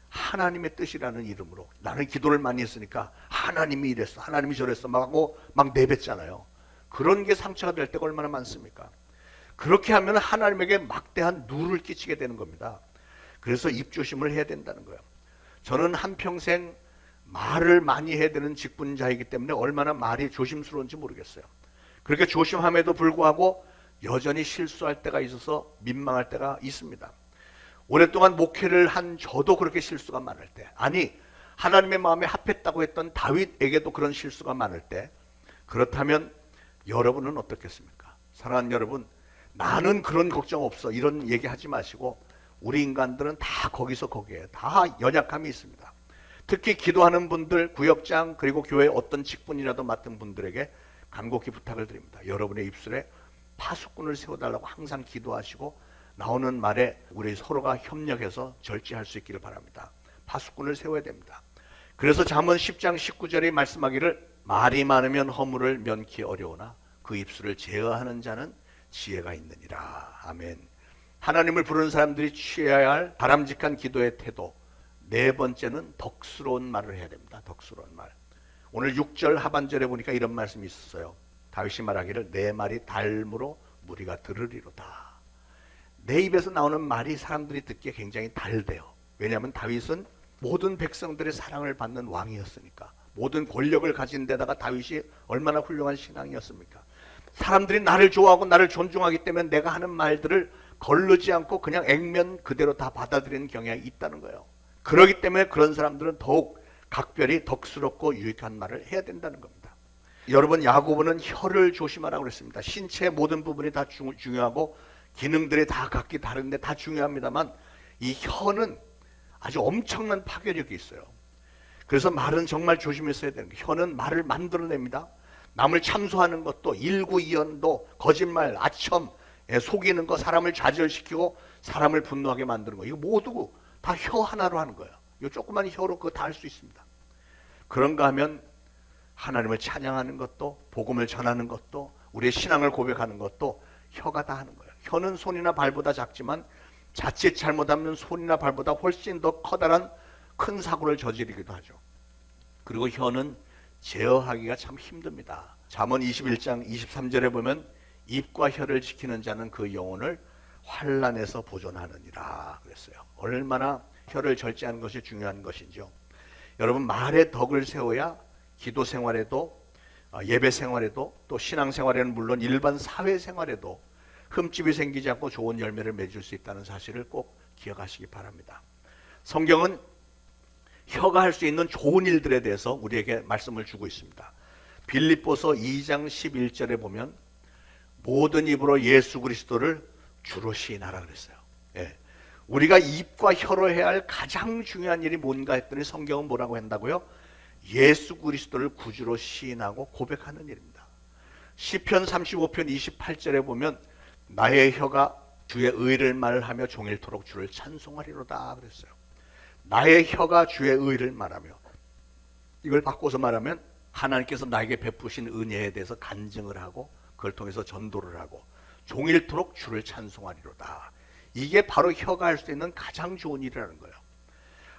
S3: 하나님의 뜻이라는 이름으로 나는 기도를 많이 했으니까 하나님이 이랬어, 하나님이 저랬어 막 내뱉잖아요. 그런 게 상처가 될 때가 얼마나 많습니까? 그렇게 하면 하나님에게 막대한 누를 끼치게 되는 겁니다. 그래서 입조심을 해야 된다는 거예요. 저는 한평생 말을 많이 해야 되는 직분자이기 때문에 얼마나 말이 조심스러운지 모르겠어요. 그렇게 조심함에도 불구하고 여전히 실수할 때가 있어서 민망할 때가 있습니다. 오랫동안 목회를 한 저도 그렇게 실수가 많을 때, 아니 하나님의 마음에 합했다고 했던 다윗에게도 그런 실수가 많을 때, 그렇다면 여러분은 어떻겠습니까? 사랑하는 여러분, 나는 그런 걱정 없어 이런 얘기하지 마시고 우리 인간들은 다 거기서 거기에 다 연약함이 있습니다. 특히 기도하는 분들, 구역장 그리고 교회 어떤 직분이라도 맡은 분들에게 간곡히 부탁을 드립니다. 여러분의 입술에 파수꾼을 세워달라고 항상 기도하시고 나오는 말에 우리 서로가 협력해서 절제할 수 있기를 바랍니다. 파수꾼을 세워야 됩니다. 그래서 잠언 10장 19절에 말씀하기를 말이 많으면 허물을 면키 어려우나 그 입술을 제어하는 자는 지혜가 있느니라. 아멘. 하나님을 부르는 사람들이 취해야 할 바람직한 기도의 태도, 네 번째는 덕스러운 말을 해야 됩니다. 덕스러운 말. 오늘 6절 하반절에 보니까 이런 말씀이 있었어요. 다윗이 말하기를 내 말이 달므로 무리가 들으리로다. 내 입에서 나오는 말이 사람들이 듣기에 굉장히 달대요. 왜냐하면 다윗은 모든 백성들의 사랑을 받는 왕이었으니까. 모든 권력을 가진 데다가 다윗이 얼마나 훌륭한 신앙이었습니까? 사람들이 나를 좋아하고 나를 존중하기 때문에 내가 하는 말들을 거르지 않고 그냥 액면 그대로 다 받아들이는 경향이 있다는 거예요. 그렇기 때문에 그런 사람들은 더욱 각별히 덕스럽고 유익한 말을 해야 된다는 겁니다. 여러분, 야고보는 혀를 조심하라고 그랬습니다. 신체의 모든 부분이 다 중요하고 기능들이 다 각기 다른데 다 중요합니다만 이 혀는 아주 엄청난 파괴력이 있어요. 그래서 말은 정말 조심했어야 되는 거예요. 혀는 말을 만들어냅니다. 남을 참소하는 것도 일구이연도 거짓말, 아첨, 속이는 거, 사람을 좌절시키고 사람을 분노하게 만드는 거, 이거 모두 다 혀 하나로 하는 거예요. 이 조그만 혀로 그거 다 할 수 있습니다. 그런가 하면 하나님을 찬양하는 것도, 복음을 전하는 것도, 우리의 신앙을 고백하는 것도 혀가 다 하는 거예요. 혀는 손이나 발보다 작지만 자칫 잘못하면 손이나 발보다 훨씬 더 커다란 큰 사고를 저지르기도 하죠. 그리고 혀는 제어하기가 참 힘듭니다. 잠언 21장 23절에 보면 입과 혀를 지키는 자는 그 영혼을 환난에서 보존하느니라 그랬어요. 얼마나 혀를 절제하는 것이 중요한 것인지요. 여러분, 말에 덕을 세워야 기도 생활에도 예배 생활에도 또 신앙 생활에는 물론 일반 사회 생활에도 흠집이 생기지 않고 좋은 열매를 맺을 수 있다는 사실을 꼭 기억하시기 바랍니다. 성경은 혀가 할 수 있는 좋은 일들에 대해서 우리에게 말씀을 주고 있습니다. 빌립보서 2장 11절에 보면 모든 입으로 예수 그리스도를 주로 시인하라 그랬어요. 예. 우리가 입과 혀로 해야 할 가장 중요한 일이 뭔가 했더니 성경은 뭐라고 한다고요? 예수 그리스도를 구주로 시인하고 고백하는 일입니다. 시편 35편 28절에 보면 나의 혀가 주의 의를 말하며 종일토록 주를 찬송하리로다 그랬어요. 나의 혀가 주의 의를 말하며, 이걸 바꿔서 말하면 하나님께서 나에게 베푸신 은혜에 대해서 간증을 하고 그걸 통해서 전도를 하고 종일토록 주를 찬송하리로다. 이게 바로 혀가 할 수 있는 가장 좋은 일이라는 거예요.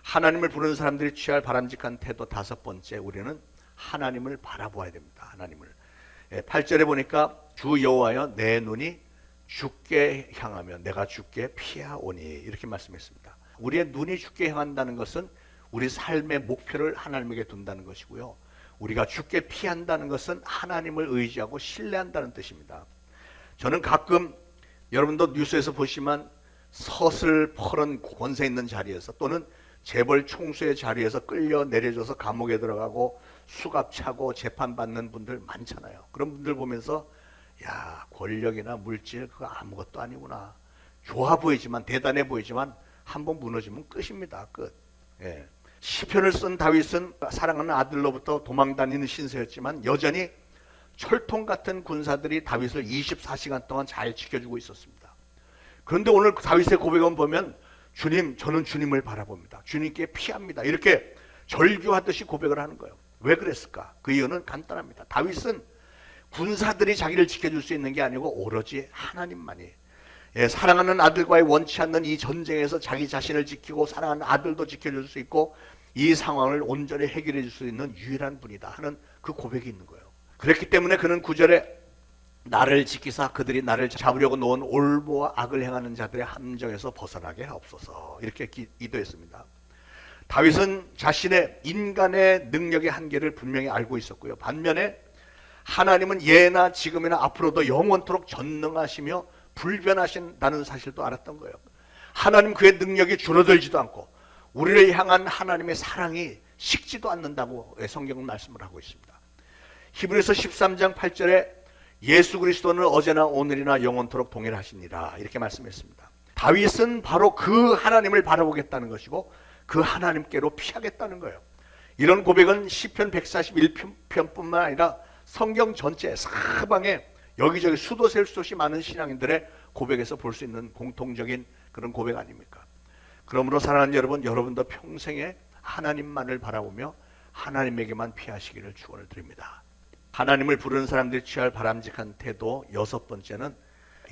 S3: 하나님을 부르는 사람들이 취할 바람직한 태도 다섯 번째, 우리는 하나님을 바라보아야 됩니다. 하나님을. 8절에 보니까 주 여호와여 내 눈이 주께 향하며 내가 주께 피하오니 이렇게 말씀했습니다. 우리의 눈이 주께 향한다는 것은 우리 삶의 목표를 하나님에게 둔다는 것이고요. 우리가 주께 피한다는 것은 하나님을 의지하고 신뢰한다는 뜻입니다. 저는 가끔 여러분도 뉴스에서 보시면 서슬퍼런 권세 있는 자리에서 또는 재벌 총수의 자리에서 끌려 내려져서 감옥에 들어가고 수갑 차고 재판받는 분들 많잖아요. 그런 분들 보면서 야, 권력이나 물질 그거 아무것도 아니구나. 좋아 보이지만, 대단해 보이지만 한번 무너지면 끝입니다. 끝. 예. 시편을 쓴 다윗은 사랑하는 아들로부터 도망다니는 신세였지만 여전히 철통 같은 군사들이 다윗을 24시간 동안 잘 지켜주고 있었습니다. 그런데 오늘 다윗의 고백을 보면 주님, 저는 주님을 바라봅니다. 주님께 피합니다. 이렇게 절규하듯이 고백을 하는 거예요. 왜 그랬을까? 그 이유는 간단합니다. 다윗은 군사들이 자기를 지켜줄 수 있는 게 아니고 오로지 하나님만이, 사랑하는 아들과의 원치 않는 이 전쟁에서 자기 자신을 지키고 사랑하는 아들도 지켜줄 수 있고 이 상황을 온전히 해결해 줄 수 있는 유일한 분이다 하는 그 고백이 있는 거예요. 그렇기 때문에 그는 9절에 나를 지키사 그들이 나를 잡으려고 놓은 올무와 악을 행하는 자들의 함정에서 벗어나게 하옵소서 이렇게 기도했습니다. 다윗은 자신의 인간의 능력의 한계를 분명히 알고 있었고요. 반면에 하나님은 예나 지금이나 앞으로도 영원토록 전능하시며 불변하신다는 사실도 알았던 거예요. 하나님 그의 능력이 줄어들지도 않고 우리를 향한 하나님의 사랑이 식지도 않는다고 성경은 말씀을 하고 있습니다. 히브리서 13장 8절에 예수 그리스도는 어제나 오늘이나 영원토록 동일하시니라 이렇게 말씀했습니다. 다윗은 바로 그 하나님을 바라보겠다는 것이고 그 하나님께로 피하겠다는 거예요. 이런 고백은 시편 141편뿐만 아니라 성경 전체 사방에 여기저기 수도 셀 수 없이 많은 신앙인들의 고백에서 볼 수 있는 공통적인 그런 고백 아닙니까? 그러므로 사랑하는 여러분, 여러분도 평생에 하나님만을 바라보며 하나님에게만 피하시기를 축원을 드립니다. 하나님을 부르는 사람들이 취할 바람직한 태도 여섯 번째는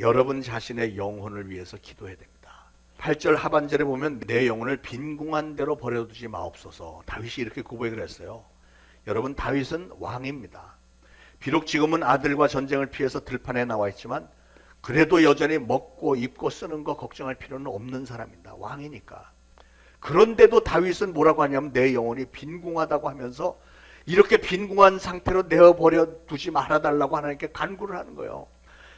S3: 여러분 자신의 영혼을 위해서 기도해야 됩니다. 8절 하반절에 보면 내 영혼을 빈궁한 대로 버려두지 마옵소서. 다윗이 이렇게 고백을 했어요. 여러분, 다윗은 왕입니다. 비록 지금은 아들과 전쟁을 피해서 들판에 나와 있지만 그래도 여전히 먹고 입고 쓰는 거 걱정할 필요는 없는 사람입니다. 왕이니까. 그런데도 다윗은 뭐라고 하냐면 내 영혼이 빈궁하다고 하면서 이렇게 빈궁한 상태로 내어버려 두지 말아달라고 하나님께 간구를 하는 거예요.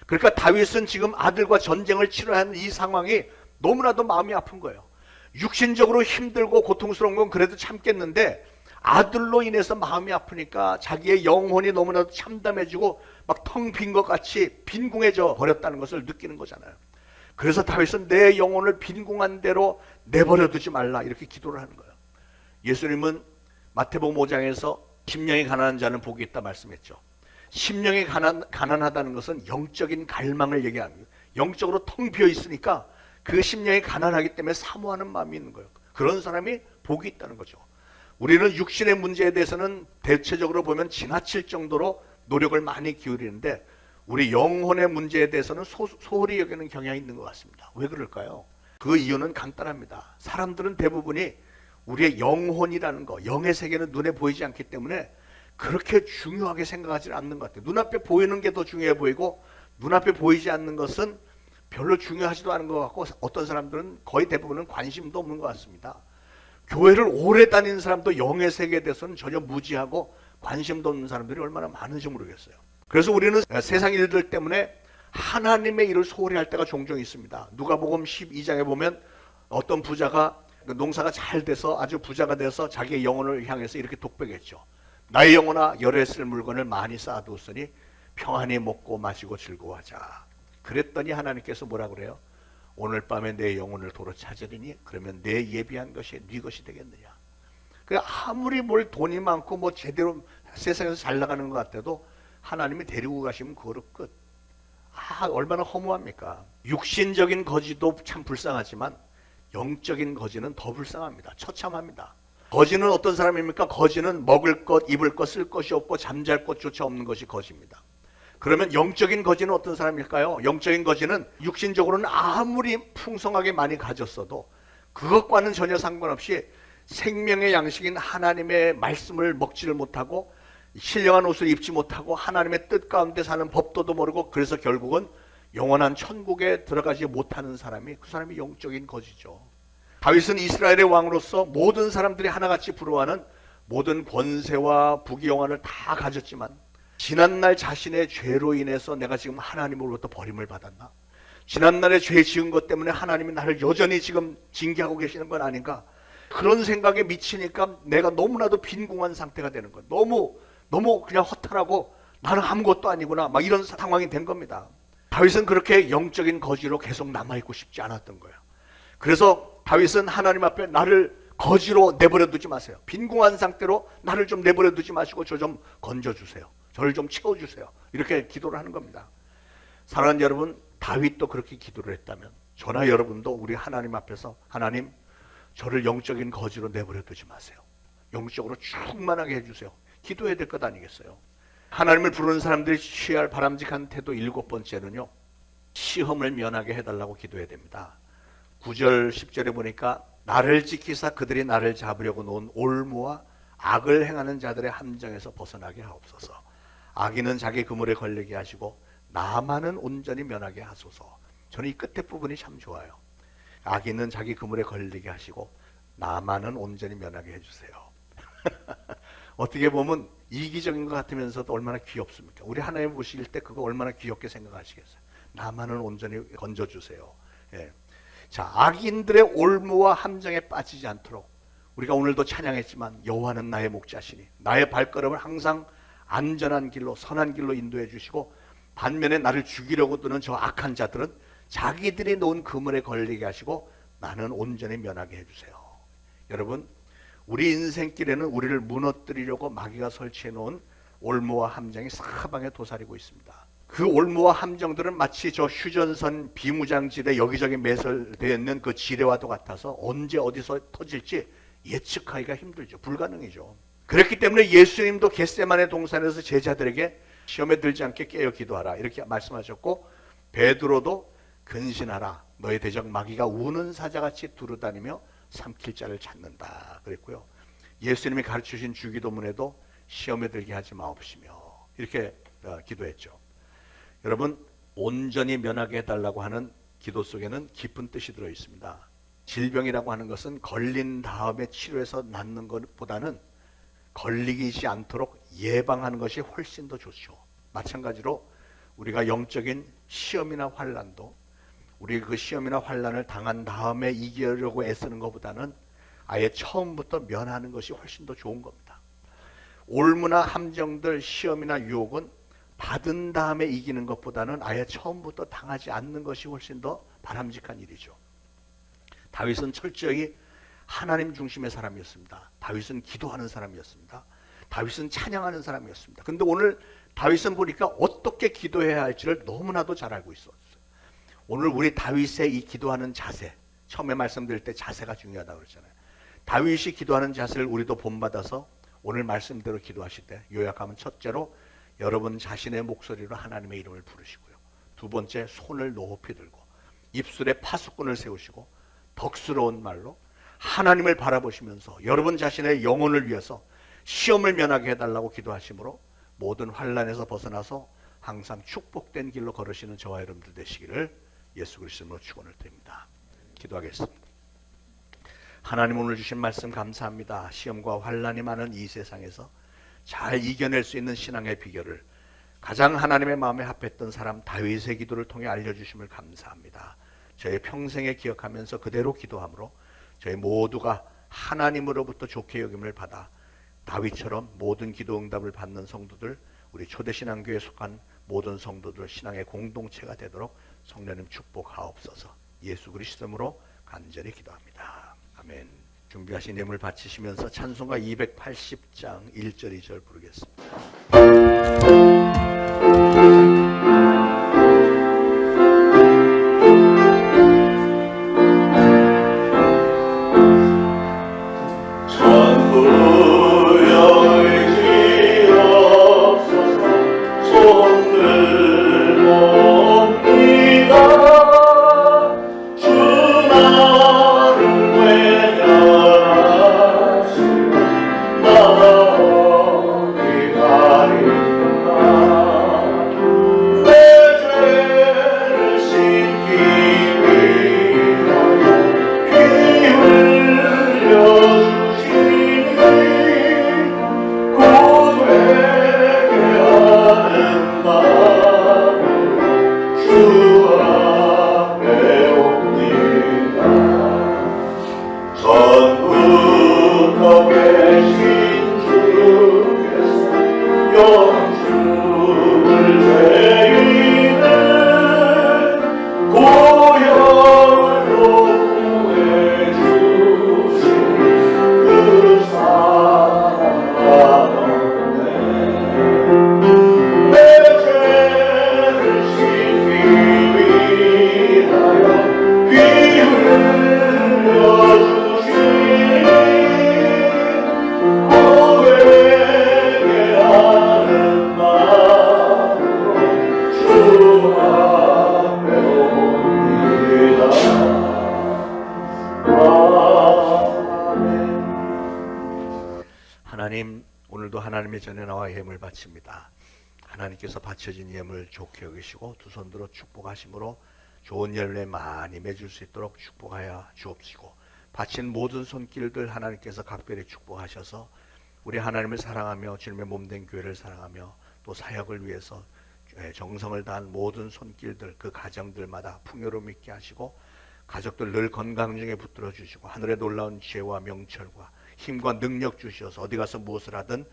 S3: 그러니까 다윗은 지금 아들과 전쟁을 치러야 하는 이 상황이 너무나도 마음이 아픈 거예요. 육신적으로 힘들고 고통스러운 건 그래도 참겠는데 아들로 인해서 마음이 아프니까 자기의 영혼이 너무나도 참담해지고 막 텅 빈 것 같이 빈궁해져 버렸다는 것을 느끼는 거잖아요. 그래서 다윗은 내 영혼을 빈궁한 대로 내버려 두지 말라 이렇게 기도를 하는 거예요. 예수님은 마태복음 5장에서 심령이 가난한 자는 복이 있다 말씀했죠. 심령이 가난하다는 것은 영적인 갈망을 얘기합니다. 영적으로 텅 비어 있으니까 그 심령이 가난하기 때문에 사모하는 마음이 있는 거예요. 그런 사람이 복이 있다는 거죠. 우리는 육신의 문제에 대해서는 대체적으로 보면 지나칠 정도로 노력을 많이 기울이는데 우리 영혼의 문제에 대해서는 소홀히 여기는 경향이 있는 것 같습니다. 왜 그럴까요? 그 이유는 간단합니다. 사람들은 대부분이 우리의 영혼이라는 거, 영의 세계는 눈에 보이지 않기 때문에 그렇게 중요하게 생각하지 않는 것 같아요. 눈앞에 보이는 게 더 중요해 보이고 눈앞에 보이지 않는 것은 별로 중요하지도 않은 것 같고 어떤 사람들은 거의 대부분은 관심도 없는 것 같습니다. 교회를 오래 다니는 사람도 영의 세계에 대해서는 전혀 무지하고 관심도 없는 사람들이 얼마나 많은지 모르겠어요. 그래서 우리는 세상 일들 때문에 하나님의 일을 소홀히 할 때가 종종 있습니다. 누가복음 12장에 보면 어떤 부자가 농사가 잘 돼서 아주 부자가 돼서 자기의 영혼을 향해서 이렇게 독백했죠. 나의 영혼아, 열에 쓸 물건을 많이 쌓아두었으니 평안히 먹고 마시고 즐거워하자. 그랬더니 하나님께서 뭐라 그래요? 오늘 밤에 내 영혼을 도로 찾으리니 그러면 내 예비한 것이 네 것이 되겠느냐. 아무리 뭘 돈이 많고 뭐 제대로 세상에서 잘 나가는 것 같아도 하나님이 데리고 가시면 그거로 끝. 얼마나 허무합니까? 육신적인 거지도 참 불쌍하지만 영적인 거지는 더 불쌍합니다. 처참합니다. 거지는 어떤 사람입니까? 거지는 먹을 것, 입을 것, 쓸 것이 없고 잠잘 곳조차 없는 것이 거지입니다. 그러면 영적인 거지는 어떤 사람일까요? 영적인 거지는 육신적으로는 아무리 풍성하게 많이 가졌어도 그것과는 전혀 상관없이 생명의 양식인 하나님의 말씀을 먹지를 못하고 신령한 옷을 입지 못하고 하나님의 뜻 가운데 사는 법도도 모르고 그래서 결국은 영원한 천국에 들어가지 못하는 사람이 그 사람이 영적인 거지죠. 다윗은 이스라엘의 왕으로서 모든 사람들이 하나같이 부러워하는 모든 권세와 부귀영화를 다 가졌지만 지난날 자신의 죄로 인해서 내가 지금 하나님으로부터 버림을 받았나? 지난날에 죄 지은 것 때문에 하나님이 나를 여전히 지금 징계하고 계시는 건 아닌가? 그런 생각에 미치니까 내가 너무나도 빈궁한 상태가 되는 거예요. 너무 그냥 허탈하고 나는 아무것도 아니구나 막 이런 상황이 된 겁니다. 다윗은 그렇게 영적인 거지로 계속 남아있고 싶지 않았던 거예요. 그래서 다윗은 하나님 앞에 나를 거지로 내버려 두지 마세요. 빈궁한 상태로 나를 좀 내버려 두지 마시고 저 좀 건져주세요. 저를 좀 채워주세요. 이렇게 기도를 하는 겁니다. 사랑하는 여러분, 다윗도 그렇게 기도를 했다면 저나 여러분도 우리 하나님 앞에서 하나님 저를 영적인 거지로 내버려 두지 마세요. 영적으로 충만하게 해주세요. 기도해야 될 것 아니겠어요? 하나님을 부르는 사람들이 취할 바람직한 태도 7번째는요. 시험을 면하게 해달라고 기도해야 됩니다. 9절 10절에 보니까 나를 지키사 그들이 나를 잡으려고 놓은 올무와 악을 행하는 자들의 함정에서 벗어나게 하옵소서. 악인은 자기 그물에 걸리게 하시고 나만은 온전히 면하게 하소서. 저는 이 끝에 부분이 참 좋아요. 악인은 자기 그물에 걸리게 하시고 나만은 온전히 면하게 해주세요. 어떻게 보면 이기적인 것 같으면서도 얼마나 귀엽습니까? 우리 하나님 보실 때 그거 얼마나 귀엽게 생각하시겠어요? 나만은 온전히 건져주세요. 예. 자, 악인들의 올무와 함정에 빠지지 않도록 우리가 오늘도 찬양했지만 여호와는 나의 목자시니 나의 발걸음을 항상 안전한 길로 선한 길로 인도해 주시고 반면에 나를 죽이려고 드는 저 악한 자들은 자기들이 놓은 그물에 걸리게 하시고 나는 온전히 면하게 해주세요. 여러분, 우리 인생길에는 우리를 무너뜨리려고 마귀가 설치해 놓은 올무와 함정이 사방에 도사리고 있습니다. 그 올무와 함정들은 마치 저 휴전선 비무장지대 여기저기 매설되어 있는 그 지뢰와도 같아서 언제 어디서 터질지 예측하기가 힘들죠. 불가능이죠. 그렇기 때문에 예수님도 겟세마네 동산에서 제자들에게 시험에 들지 않게 깨어 기도하라 이렇게 말씀하셨고, 베드로도 근신하라 너의 대적 마귀가 우는 사자같이 두루다니며 삼킬 자를 찾는다 그랬고요. 예수님이 가르치신 주기도문에도 시험에 들게 하지 마옵시며 이렇게 기도했죠. 여러분, 온전히 면하게 해달라고 하는 기도 속에는 깊은 뜻이 들어 있습니다. 질병이라고 하는 것은 걸린 다음에 치료해서 낫는 것보다는 걸리지 않도록 예방하는 것이 훨씬 더 좋죠. 마찬가지로 우리가 영적인 시험이나 환난도 우리 그 시험이나 환난을 당한 다음에 이기려고 애쓰는 것보다는 아예 처음부터 면하는 것이 훨씬 더 좋은 겁니다. 올무나 함정들, 시험이나 유혹은 받은 다음에 이기는 것보다는 아예 처음부터 당하지 않는 것이 훨씬 더 바람직한 일이죠. 다윗은 철저히 하나님 중심의 사람이었습니다. 다윗은 기도하는 사람이었습니다. 다윗은 찬양하는 사람이었습니다. 그런데 오늘 다윗은 보니까 어떻게 기도해야 할지를 너무나도 잘 알고 있었어요. 오늘 우리 다윗의 이 기도하는 자세, 처음에 말씀드릴 때 자세가 중요하다고 그랬잖아요. 다윗이 기도하는 자세를 우리도 본받아서 오늘 말씀대로 기도하실 때 요약하면 첫째로 여러분 자신의 목소리로 하나님의 이름을 부르시고요. 두 번째, 손을 높이 들고 입술에 파수꾼을 세우시고 덕스러운 말로 하나님을 바라보시면서 여러분 자신의 영혼을 위해서 시험을 면하게 해달라고 기도하심으로 모든 환난에서 벗어나서 항상 축복된 길로 걸으시는 저와 여러분들 되시기를 예수 그리스도로 축원을 드립니다. 기도하겠습니다. 하나님, 오늘 주신 말씀 감사합니다. 시험과 환난이 많은 이 세상에서 잘 이겨낼 수 있는 신앙의 비결을 가장 하나님의 마음에 합했던 사람 다윗의 기도를 통해 알려주심을 감사합니다. 저희 평생에 기억하면서 그대로 기도함으로 저희 모두가 하나님으로부터 좋게 여김을 받아 다윗처럼 모든 기도 응답을 받는 성도들, 우리 초대신앙교회에 속한 모든 성도들 신앙의 공동체가 되도록 성령님 축복하옵소서. 예수 그리스도로 간절히 기도합니다. 아멘. 준비하신 예물 바치시면서 찬송가 280장 1절 2절 부르겠습니다. 하나님, 오늘도 하나님의 전에 나와 예물 바칩니다. 하나님께서 바쳐진 예물 좋게 여기시고 두 손들어 축복하심으로 좋은 열매 많이 맺을 수 있도록 축복하여 주옵시고, 바친 모든 손길들 하나님께서 각별히 축복하셔서 우리 하나님을 사랑하며 주님의 몸된 교회를 사랑하며 또 사역을 위해서 정성을 다한 모든 손길들, 그 가정들마다 풍요로움 있게 하시고 가족들 늘 건강 중에 붙들어 주시고 하늘의 놀라운 지혜와 명철과 힘과 능력 주셔서 어디 가서 무엇을 하든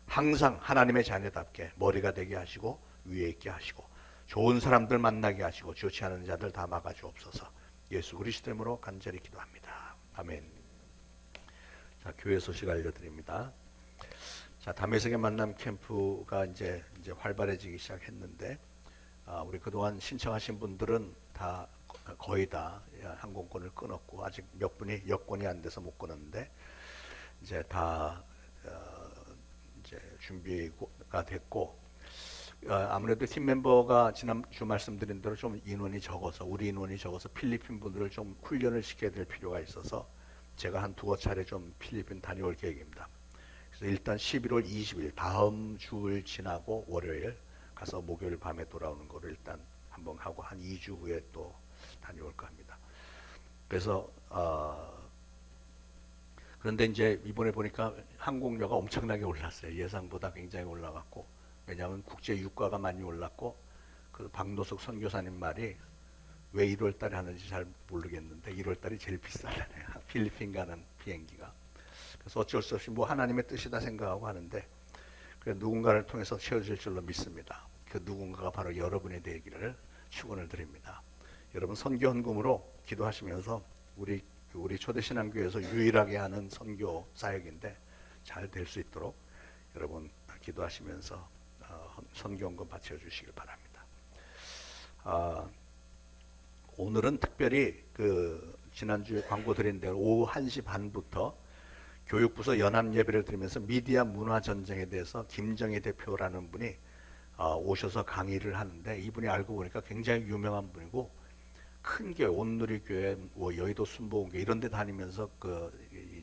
S3: 항상 하나님의 자녀답게 머리가 되게 하시고 위에 있게 하시고 좋은 사람들 만나게 하시고 좋지 않은 자들 다 막아 주옵소서. 예수 그리스도 이름으로 간절히 기도합니다. 아멘. 자, 교회 소식 알려드립니다. 자, 담에색의 만남 캠프가 이제 활발해지기 시작했는데, 우리 그동안 신청하신 분들은 다 거의 다 항공권을 끊었고 아직 몇 분이 여권이 안 돼서 못 끊었는데 이제 다 이제 준비가 됐고, 아무래도 팀 멤버가 지난주 말씀드린 대로 좀 인원이 적어서 우리 인원이 적어서 필리핀 분들을 좀 훈련을 시켜야 될 필요가 있어서 제가 한 두어 차례 좀 필리핀 다녀올 계획입니다. 그래서 일단 11월 20일 다음 주를 지나고 월요일 가서 목요일 밤에 돌아오는 거를 일단 한번 하고 한 2주 후에 또 다녀올까 합니다. 그래서 그런데 이제 이번에 보니까 항공료가 엄청나게 올랐어요. 예상보다 굉장히 올라갔고, 왜냐하면 국제 유가가 많이 올랐고, 그 박노석 선교사님 말이 왜 1월 달에 하는지 잘 모르겠는데 1월 달이 제일 비싸다네요. 필리핀 가는 비행기가. 그래서 어쩔 수 없이 뭐 하나님의 뜻이다 생각하고 하는데, 그래 누군가를 통해서 채워질 줄로 믿습니다. 그 누군가가 바로 여러분이 되기를 축원을 드립니다. 여러분 선교헌금으로 기도하시면서 우리 초대신앙교회에서 유일하게 하는 선교 사역인데 잘 될 수 있도록 여러분 기도하시면서 선교헌금 바쳐주시길 바랍니다. 오늘은 특별히 그 지난주에 광고 드린 대로 오후 1시 반부터 교육부서 연합 예배를 드리면서 미디어 문화 전쟁에 대해서 김정희 대표라는 분이 오셔서 강의를 하는데, 이분이 알고 보니까 굉장히 유명한 분이고 큰 교회, 온누리교회, 뭐 여의도 순복음교회 이런 데 다니면서 그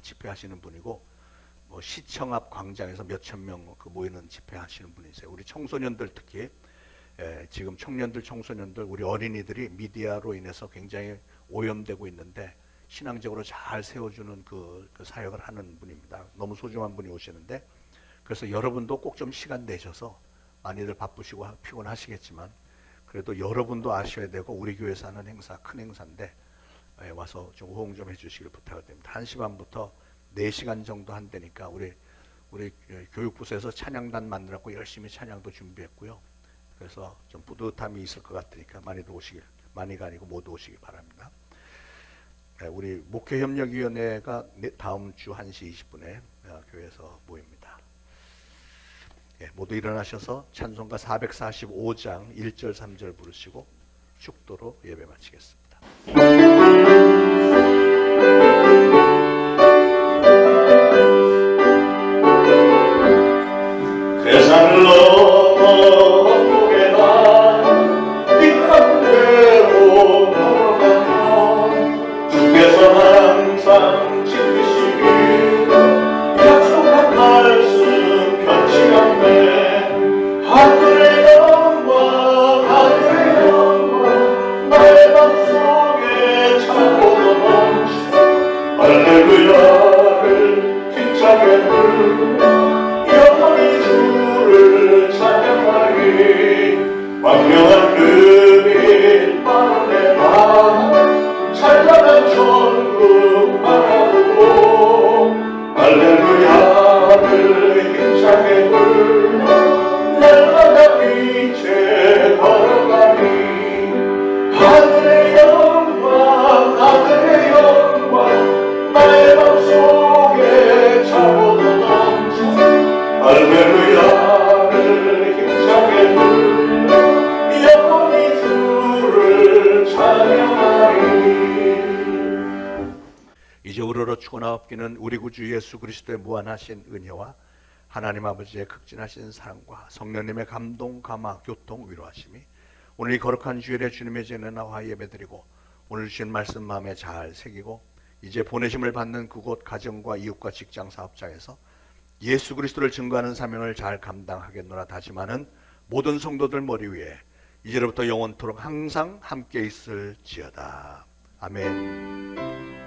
S3: 집회하시는 분이고, 뭐 시청 앞 광장에서 몇천 명 그 모이는 집회하시는 분이세요. 우리 청소년들 특히 지금 청소년들 우리 어린이들이 미디어로 인해서 굉장히 오염되고 있는데 신앙적으로 잘 세워주는 그 사역을 하는 분입니다. 너무 소중한 분이 오시는데 그래서 여러분도 꼭 좀 시간 내셔서, 많이들 바쁘시고 피곤하시겠지만 그래도 여러분도 아셔야 되고 우리 교회에서 하는 행사, 큰 행사인데 와서 좀 호응 좀 해주시길 부탁을 드립니다. 1시 반부터 4시간 정도 한다니까 우리 교육부서에서 찬양단 만들었고 열심히 찬양도 준비했고요. 그래서 좀 뿌듯함이 있을 것 같으니까 많이들 오시길, 많이가 아니고 모두 오시길 바랍니다. 우리 목회협력위원회가 다음 주 1시 20분에 교회에서 모입니다. 모두 일어나셔서 찬송가 445장 1절 3절 부르시고 축도로 예배 마치겠습니다.
S2: 그 산을 넘어 목에만 네 가운데로 넘어가면 주께서 항상 지키시길 약속한 말씀 변치 않네. 하늘의 영광 하늘의 영광 나의 맘속에 차고도 넘치네. 할렐루야를 힘차게 불러 영원히 주를 찬양하리. 광명한 그빛 마음에 나 찬란한 천국 바라보고 할렐루야를 힘차게 불러 날마다 빛에 걸어가니. 하늘의 영광 하늘의 영광 나의 맘속에 차고도 넘쳐. 할렐루야를 힘차게 불러 영원히 주를 찬양하리.
S3: 이제 우러러 죽어나옵기는 우리 구주 예수 그리스도의 무한하신 은혜와 하나님 아버지의 극진하신 사랑과 성령님의 감동, 감화, 교통, 위로하심이 오늘 이 거룩한 주일에 주님의 전에 나와 예배드리고 오늘 주신 말씀 마음에 잘 새기고 이제 보내심을 받는 그곳 가정과 이웃과 직장 사업장에서 예수 그리스도를 증거하는 사명을 잘 감당하겠노라 다짐하는 모든 성도들 머리 위에 이제로부터 영원토록 항상 함께 있을지어다. 아멘.